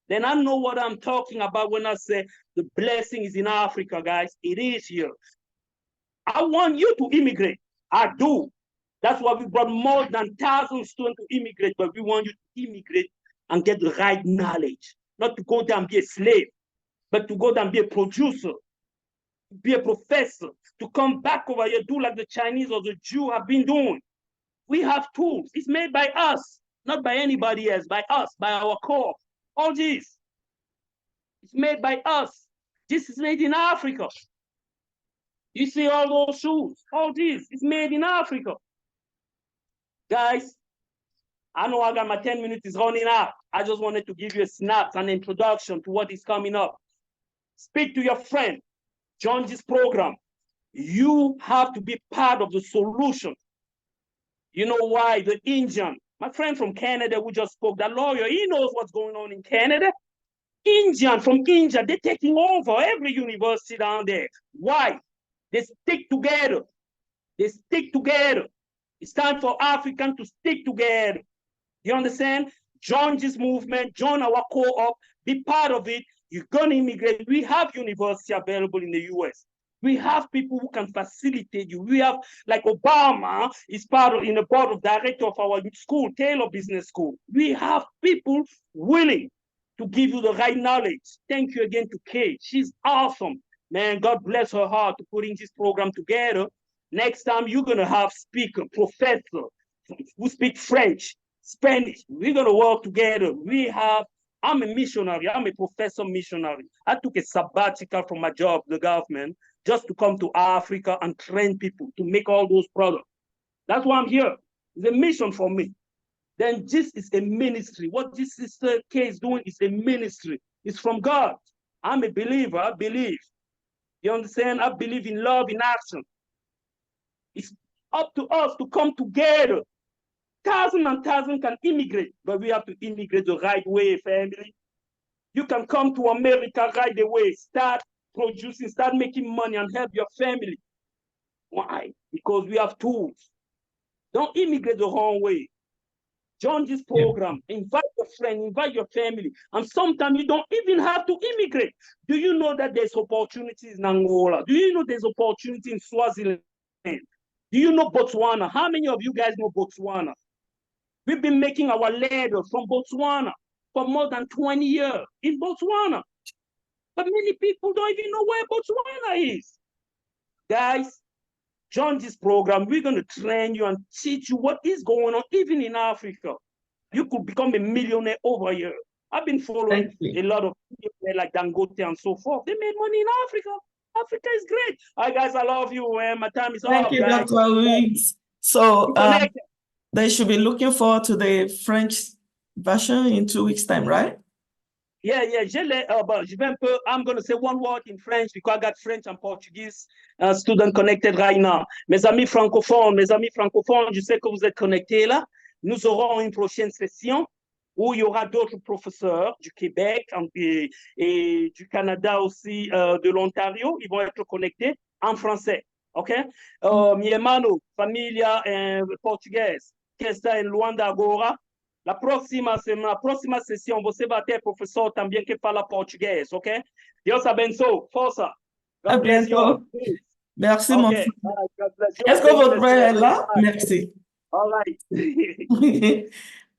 Then I know what I'm talking about when I say the blessing is in Africa, guys. It is here. I want you to immigrate. I do. That's why we brought more than 1,000 students to immigrate, but we want you to immigrate and get the right knowledge. Not to go there and be a slave, but to go there and be a producer, be a professor, to come back over here, do like the Chinese or the Jew have been doing. We have tools. It's made by us, not by anybody else, by us, by our core. All this, it's made by us. This is made in Africa. You see all those shoes, all this is made in Africa. Guys, I know I got my 10 minutes is running out. I just wanted to give you a snap, an introduction to what is coming up. Speak to your friend. Join this program. You have to be part of the solution. You know why? The Indian, my friend from Canada who just spoke, that lawyer, he knows what's going on in Canada. Indian from India, they're taking over every university down there. Why? They stick together. They stick together. It's time for Africans to stick together. You understand? Join this movement, join our co-op, be part of it. You're going to immigrate. We have university available in the US. We have people who can facilitate you. We have, like Obama is part of, in the board of director of our school, Taylor Business School. We have people willing to give you the right knowledge. Thank you again to Kate. She's awesome. Man, God bless her heart to putting this program together. Next time, you're going to have speaker, professor who speak French, Spanish. We're going to work together. I'm a missionary. I'm a professor missionary. I took a sabbatical from my job, the government, just to come to Africa and train people to make all those products. That's why I'm here. It's a mission for me. Then this is a ministry. What this sister K is doing is a ministry. It's from God. I'm a believer. I believe. You understand? I believe in love in action. It's up to us to come together. Thousands and thousands can immigrate, but we have to immigrate the right way, family. You can come to America right away. Start producing, start making money and help your family. Why? Because we have tools. Don't immigrate the wrong way. Join this program, invite your friend, invite your family. And sometimes you don't even have to immigrate. Do you know that there's opportunities in Angola? Do you know there's opportunity in Swaziland? Do you know Botswana? How many of you guys know Botswana? We've been making our leather from Botswana for more than 20 years in Botswana. But many people don't even know where Botswana is. Guys, join this program. We're going to train you and teach you what is going on, even in Africa. You could become a millionaire over here. I've been following a lot of people like Dangote and so forth. They made money in Africa. Africa is great. All right, guys, I love you. My time is Thank up, you, guys. Dr. Louise. So they should be looking forward to the French version in 2 weeks' time, right? Yeah, I'm going to say one word in French because I got French and Portuguese students connected right now. Mes amis francophones, je sais que vous êtes connectés là. Nous aurons une prochaine session où il y aura d'autres professeurs du Québec et du Canada aussi, de l'Ontario. Ils vont être connectés en français. OK? Mi hermano, familia portuguese, que está en Luanda agora. La próxima sesión você vai ter professor também que fala português, ok? Deus abençoe. Força. À bientôt. Merci, mon frère. Est-ce que votre frère est là? Merci. All right.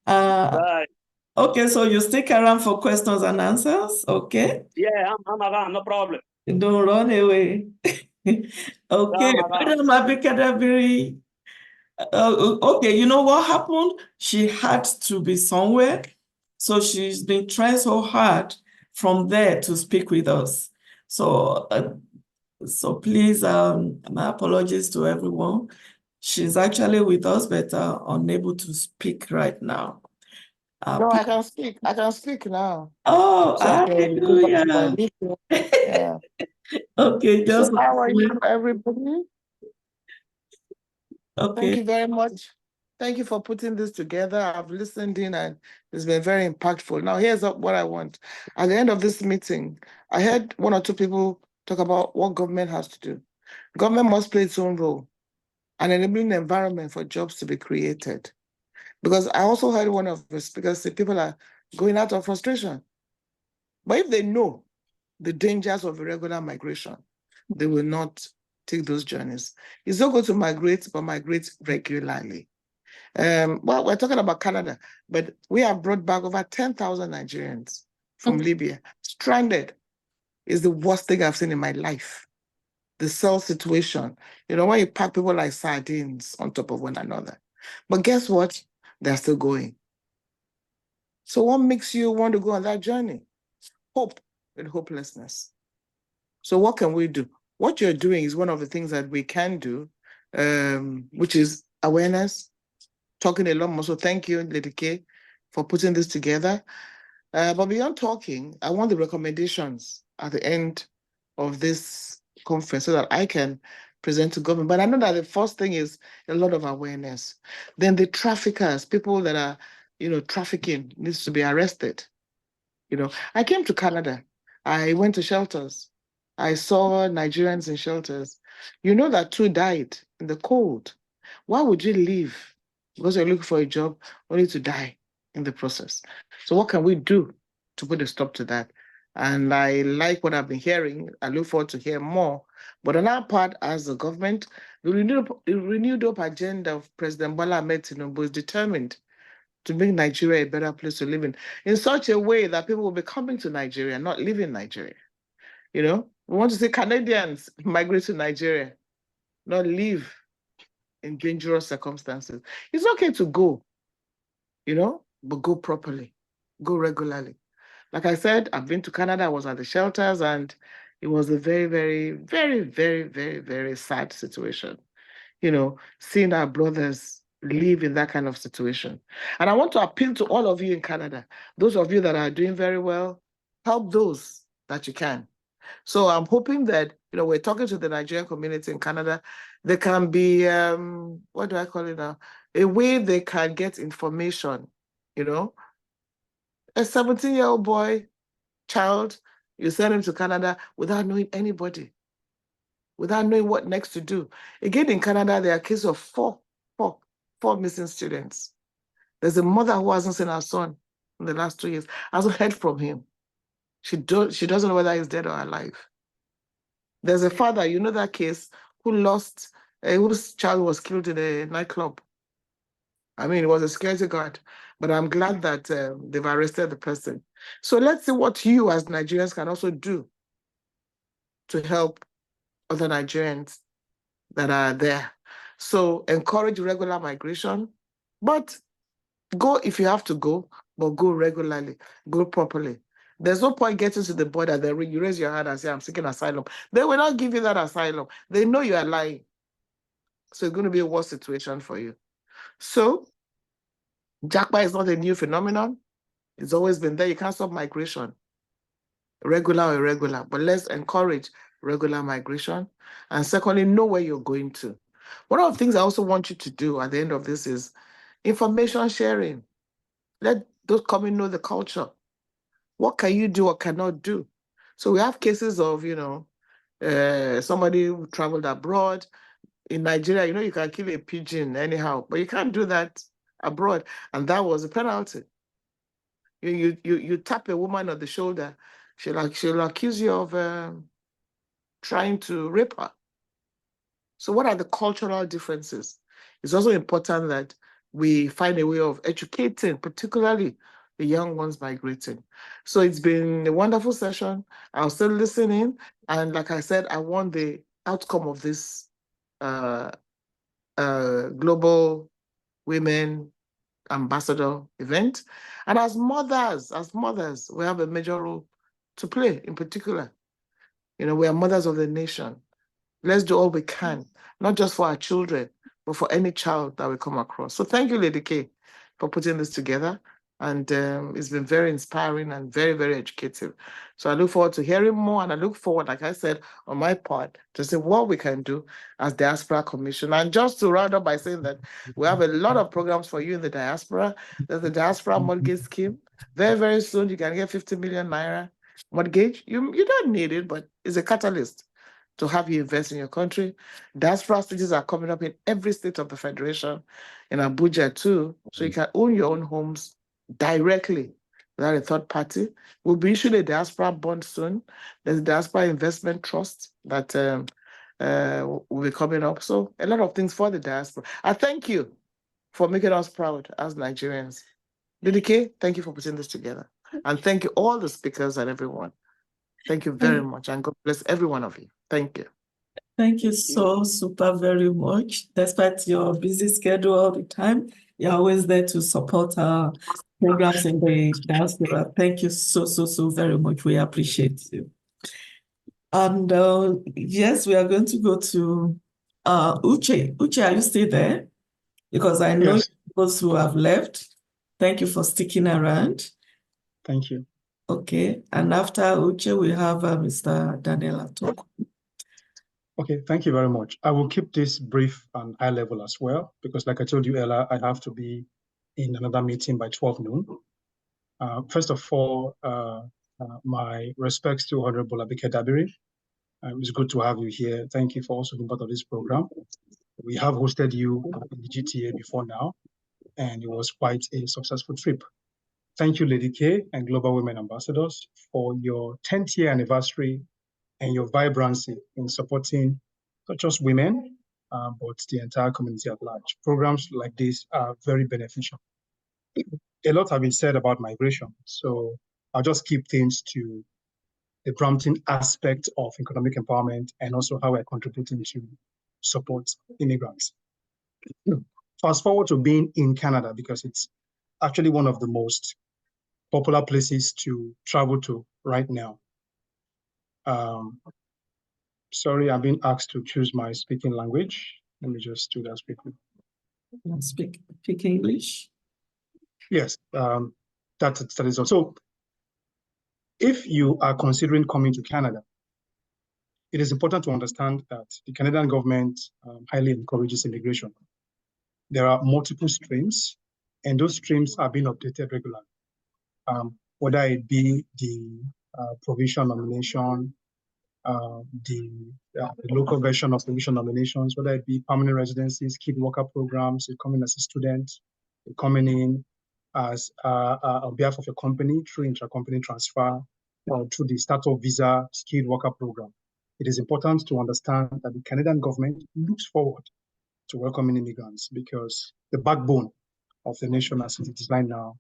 Bye. Okay, so you stick around for questions and answers, okay? Yeah, I'm around, no problem. Don't run away. Okay, Madam Abikadabiri. Okay, you know what happened? She had to be somewhere. So she's been trying so hard from there to speak with us. So, so please, my apologies to everyone. She's actually with us, but unable to speak right now. No, I can speak. I can speak now. Oh, hallelujah. Yeah. Okay, just so how are you, everybody? Okay. Thank you very much. Thank you for putting this together. I've listened in and it's been very impactful. Now, here's what I want. At the end of this meeting, I heard one or two people talk about what government has to do. Government must play its own role and enabling the environment for jobs to be created. Because I also heard one of the speakers say people are going out of frustration. But if they know the dangers of irregular migration, they will not take those journeys. It's not good to migrate, but migrate regularly. Well, we're talking about Canada, but we have brought back over 10,000 Nigerians from Libya. Stranded is the worst thing I've seen in my life. The cell situation, you know, when you pack people like sardines on top of one another. But guess what? They're still going. So what makes you want to go on that journey? Hope and hopelessness. So what can we do? What you're doing is one of the things that we can do, which is awareness, talking a lot more. So thank you, Lady K, for putting this together. But beyond talking, I want the recommendations at the end of this conference so that I can present to government. But I know that the first thing is a lot of awareness. Then the traffickers, people that are, you know, trafficking needs to be arrested. You know, I came to Canada. I went to shelters. I saw Nigerians in shelters. You know that 2 died in the cold. Why would you leave because you're looking for a job only to die in the process? So what can we do to put a stop to that? And I like what I've been hearing. I look forward to hear more. But on our part, as the government, the renewed hope agenda of President Bola Ahmed Tinubu is determined to make Nigeria a better place to live in such a way that people will be coming to Nigeria, not leaving Nigeria. You know, we want to see Canadians migrate to Nigeria, not live in dangerous circumstances. It's okay to go, you know, but go properly, go regularly. Like I said, I've been to Canada, I was at the shelters, and it was a very, very, very, very, very, very sad situation. You know, seeing our brothers live in that kind of situation. And I want to appeal to all of you in Canada, those of you that are doing very well, help those that you can. So I'm hoping that, you know, we're talking to the Nigerian community in Canada. There can be, what do I call it now? A way they can get information, you know. A 17-year-old child, You send him to Canada without knowing anybody, without knowing what next to do. Again, in Canada, there are cases of four missing students. There's a mother who hasn't seen her son in the last 2 years, hasn't heard from him. She doesn't know whether he's dead or alive. There's a father, you know that case, whose child was killed in a nightclub. I mean, it was a security guard, but I'm glad that they've arrested the person. So let's see what you as Nigerians can also do to help other Nigerians that are there. So encourage regular migration, but go if you have to go, but go regularly, go properly. There's no point getting to the border, then you raise your hand and say, I'm seeking asylum. They will not give you that asylum. They know you are lying. So it's going to be a worse situation for you. So JAPA is not a new phenomenon. It's always been there. You can't stop migration, regular or irregular, but let's encourage regular migration. And secondly, know where you're going to. One of the things I also want you to do at the end of this is information sharing. Let those coming know the culture. What can you do or cannot do? So we have cases of, somebody who traveled abroad. In Nigeria, you can kill a pigeon anyhow, but you can't do that abroad. And that was a penalty. You tap a woman on the shoulder, she'll accuse you of trying to rape her. So what are the cultural differences? It's also important that we find a way of educating, particularly the young ones migrating. So it's been a wonderful session. I'll still listen in. And like I said, I want the outcome of this Global Women Ambassador event. And as mothers, we have a major role to play in particular. We are mothers of the nation. Let's do all we can, not just for our children, but for any child that we come across. So thank you, Lady K, for putting this together. And it's been very inspiring and very, very educative. So I look forward to hearing more. And I look forward, like I said, on my part, to see what we can do as Diaspora Commission. And just to round up by saying that we have a lot of programs for you in the diaspora. There's the Diaspora Mortgage Scheme. Very, very soon, you can get 50 million naira mortgage. You don't need it, but it's a catalyst to have you invest in your country. Diaspora stages are coming up in every state of the Federation, in Abuja too, so you can own your own homes directly without a third party. We'll be issuing a diaspora bond soon. There's a diaspora investment trust that will be coming up. So a lot of things for the diaspora. I thank you for making us proud as Nigerians. DDK, thank you for putting this together. And thank you all the speakers and everyone. Thank you very much, and God bless every one of you. Thank you. Thank you so super very much. Despite your busy schedule all the time, you're always there to support our programs in the diaspora. Thank you so very much. We appreciate you. And yes, we are going to go to Uche. Uche, are you still there? Because I know those who have left. Thank you for sticking around. Thank you. Okay, and after Uche, we have Mr. Daniel Atoko. Okay, thank you very much. I will keep this brief and high level as well, because like I told you earlier, I have to be in another meeting by 12 noon. First of all, my respects to Honorable Abike Dabiri. It's good to have you here. Thank you for also being part of this program. We have hosted you in the GTA before now, and it was quite a successful trip. Thank you, Lady K and Global Women Ambassadors, for your 10th year anniversary and your vibrancy in supporting not just women, but the entire community at large. Programs like this are very beneficial. A lot have been said about migration, so I'll just keep things to the prompting aspect of economic empowerment and also how we're contributing to support immigrants. Fast forward to being in Canada, because it's actually one of the most popular places to travel to right now. Sorry, I'm being asked to choose my speaking language. Let me just do that quickly. Speak English? Yes, that is all. So if you are considering coming to Canada, it is important to understand that the Canadian government highly encourages immigration. There are multiple streams, and those streams are being updated regularly. Whether it be the provincial nomination, the local version of provincial nominations, whether it be permanent residencies, skilled worker programs, you come in as a student, you coming in as on behalf of your company through intra-company transfer or through the startup visa skilled worker program. It is important to understand that the Canadian government looks forward to welcoming immigrants because the backbone of the nation as it is designed now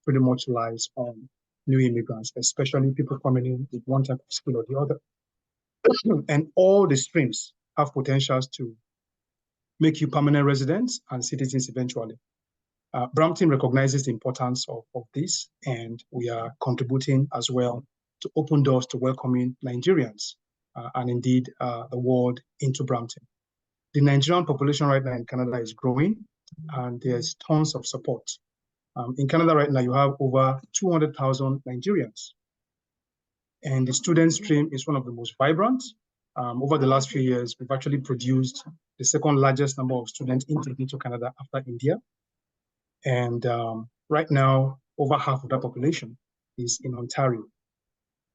pretty much lies on new immigrants, especially people coming in with one type of skill or the other. And all the streams have potentials to make you permanent residents and citizens eventually. Brampton recognizes the importance of this, and we are contributing as well to open doors to welcoming Nigerians and indeed the world into Brampton. The Nigerian population right now in Canada is growing, and there's tons of support. In Canada right now, you have over 200,000 Nigerians. And the student stream is one of the most vibrant. Over the last few years, we've actually produced the second largest number of students into Canada after India. And right now, over half of that population is in Ontario.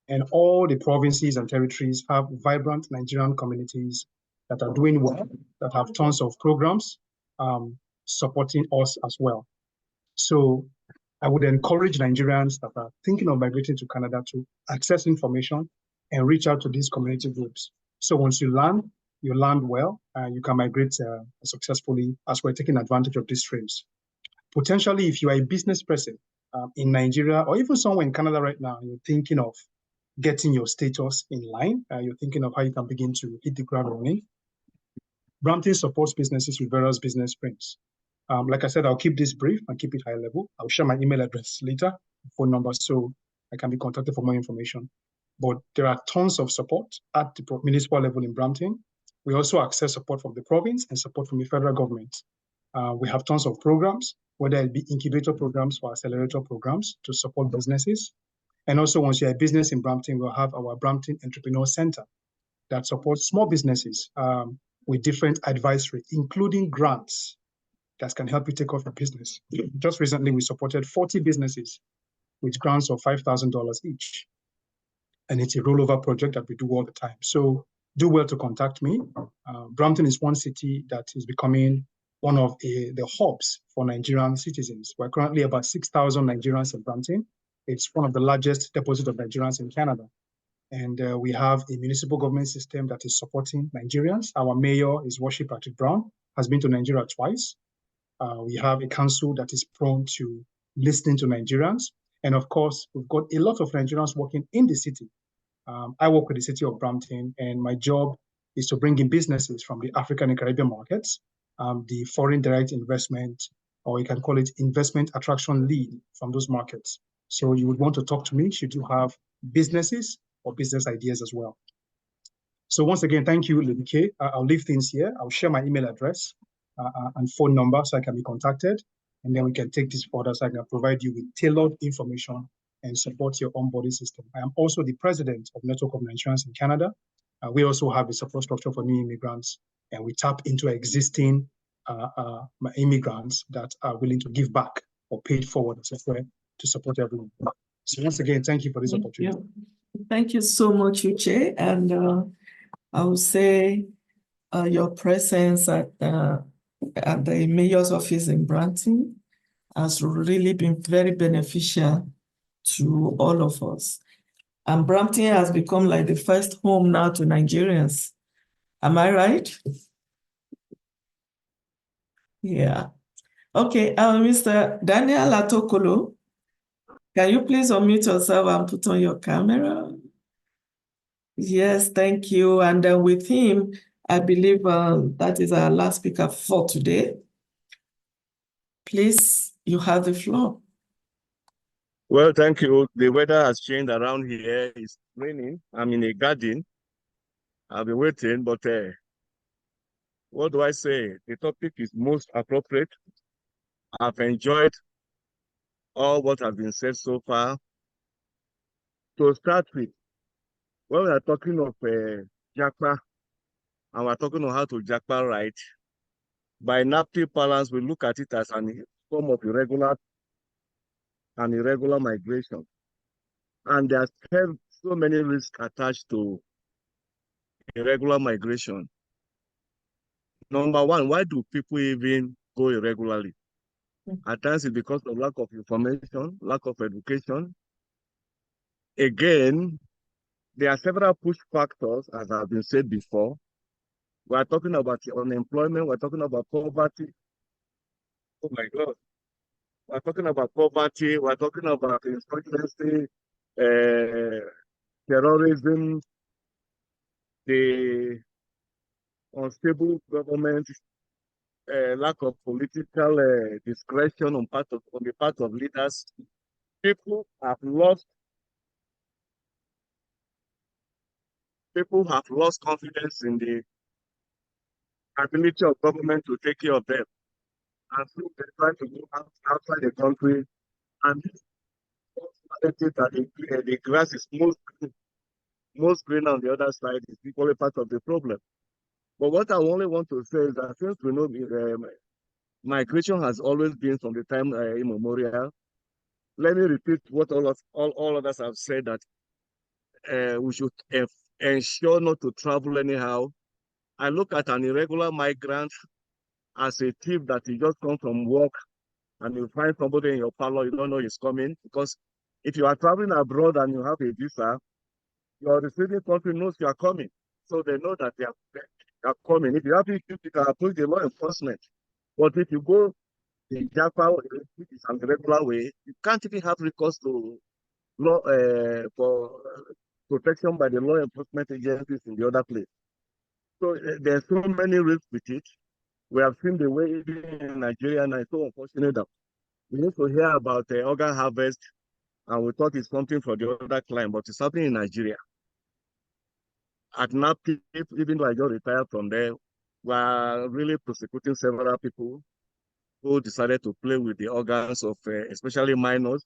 And all the provinces and territories have vibrant Nigerian communities that are doing well, that have tons of programs supporting us as well. So I would encourage Nigerians that are thinking of migrating to Canada to access information and reach out to these community groups. So once you land well, and you can migrate successfully as we're taking advantage of these streams. Potentially, if you are a business person in Nigeria or even somewhere in Canada right now, you're thinking of getting your status in line, you're thinking of how you can begin to hit the ground running. Brampton supports businesses with various business streams. Like I said, I'll keep this brief and keep it high level. I'll share my email address later, phone number, so I can be contacted for more information. But there are tons of support at the municipal level in Brampton. We also access support from the province and support from the federal government. We have tons of programs, whether it be incubator programs or accelerator programs to support businesses. And also, once you're a business in Brampton, we'll have our Brampton Entrepreneur Center that supports small businesses with different advisory, including grants that can help you take off your business. Just recently, we supported 40 businesses with grants of $5,000 each. And it's a rollover project that we do all the time. So do well to contact me. Brampton is one city that is becoming one of the hubs for Nigerian citizens. We're currently about 6,000 Nigerians in Brampton. It's one of the largest deposits of Nigerians in Canada. And we have a municipal government system that is supporting Nigerians. Our mayor is Worship Patrick Brown, has been to Nigeria twice. We have a council that is prone to listening to Nigerians. And of course, we've got a lot of Nigerians working in the city. I work with the city of Brampton, and my job is to bring in businesses from the African and Caribbean markets, the foreign direct investment, or you can call it investment attraction lead from those markets. So you would want to talk to me should you have businesses or business ideas as well. So once again, thank you, Lady K. I'll leave things here. I'll share my email address and phone number so I can be contacted. And then we can take this further so I can provide you with tailored information and support your onboarding system. I am also the president of Network of Nigerians in Canada. We also have a support structure for new immigrants, and we tap into existing immigrants that are willing to give back or pay it forward software to support everyone. So once again, thank you for this opportunity. Thank you so much, Uche. And I would say your presence at the mayor's office in Brampton has really been very beneficial to all of us. And Brampton has become like the first home now to Nigerians. Am I right? Yeah. Okay, Mr. Daniel Atokolo, can you please unmute yourself and put on your camera? Yes, thank you. And then with him, I believe that is our last speaker for today. Please, you have the floor. Well, thank you. The weather has changed around here. It's raining. I'm in a garden. I've been waiting, but what do I say? The topic is most appropriate. I've enjoyed all what has been said so far. To start with, when we are talking of JAPA, and we're talking on how to JAPA right, by NAPTI balance, we look at it as a form of irregular migration. And there are so many risks attached to irregular migration. Number one, why do people even go irregularly? At times it's because of lack of information, lack of education. Again, there are several push factors, as have been said before. We are talking about unemployment, we're talking about poverty. Oh my God. We're talking about poverty, we're talking about insurgency, terrorism, the unstable government, lack of political discretion on the part of leaders. People have lost confidence in the ability of government to take care of them. And so they try to go outside the country, and that the grass is most green on the other side is equally part of the problem. But what I only want to say is that since we know migration has always been from the time immemorial, let me repeat what all others have said, that we should ensure not to travel anyhow. I look at an irregular migrant as a thief that he just come from work, and you find somebody in your parlor, you don't know he's coming, because if you are traveling abroad and you have a visa, your receiving country knows you are coming. So they know that they are coming. If you have issues, you can approach the law enforcement. But if you go the JAPA, which is an irregular way, you can't even have recourse to law for protection by the law enforcement agencies in the other place. So there's so many risks with it. We have seen the way even in Nigeria, and it's so unfortunate that we used to hear about the organ harvest, and we thought it's something for the other client, but it's happening in Nigeria. At NAPTIP, even though I just retired from there, we are really prosecuting several people who decided to play with the organs of especially minors,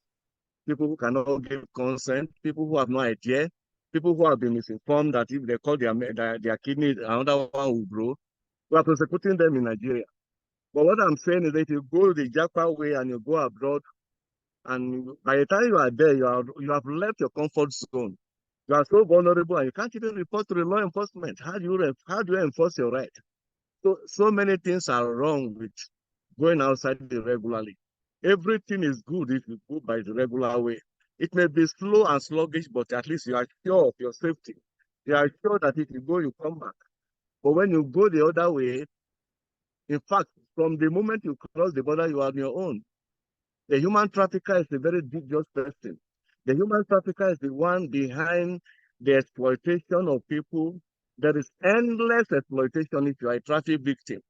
people who cannot give consent, people who have no idea, people who have been misinformed that if they call their kidney, another one will grow. We are prosecuting them in Nigeria. But what I'm saying is that if you go the JAPA way and you go abroad, and by the time you are there, you have left your comfort zone. You are so vulnerable, and you can't even report to the law enforcement. How do you enforce your right? So many things are wrong with going outside irregularly. Everything is good if you go by the regular way. It may be slow and sluggish, but at least you are sure of your safety. You are sure that if you go, you come back. But when you go the other way, in fact, from the moment you cross the border, you are on your own. The human trafficker is a very dangerous person. The human trafficker is the one behind the exploitation of people. There is endless exploitation if you are a traffic victim.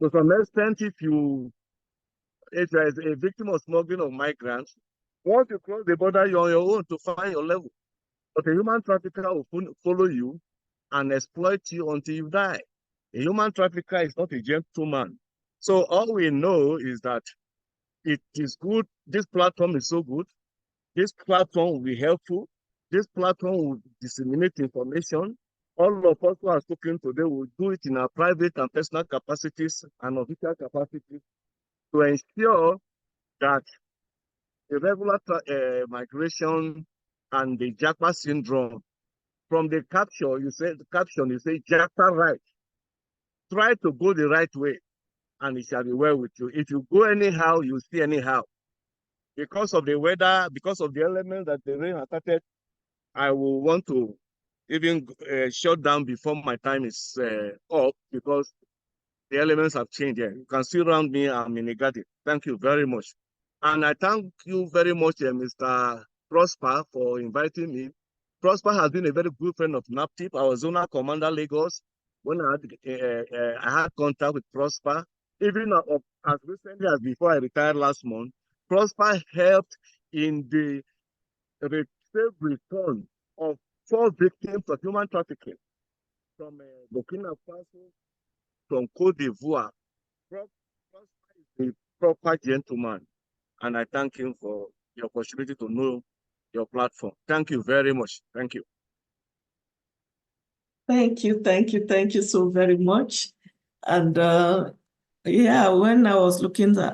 To some extent, if you are a victim of smuggling of migrants, once you cross the border, you're on your own to find your level. But a human trafficker will follow you and exploit you until you die. A human trafficker is not a gentleman. So all we know is that it is good. This platform is so good. This platform will be helpful. This platform will disseminate information. All of us who are spoken today will do it in our private and personal capacities and official capacities to ensure that the regular migration and the JAPA syndrome, from the caption, you say JAPA right. Try to go the right way, and it shall be well with you. If you go anyhow, you see anyhow. Because of the weather, because of the elements that the rain has started, I will want to even shut down before my time is up, because the elements have changed here. You can see around me, I'm in a garden. Thank you very much. And I thank you very much, Mr. Prosper, for inviting me. Prosper has been a very good friend of NAPTIP. I was Zonal Commander Lagos when I had contact with Prosper. Even as recently as before I retired last month, Prosper helped in the safe return of 4 victims of human trafficking from Burkina Faso, from Cote d'Ivoire. Prosper is a proper gentleman, and I thank him for the opportunity to know your platform. Thank you very much. Thank you. Thank you so very much. And yeah, when I was looking at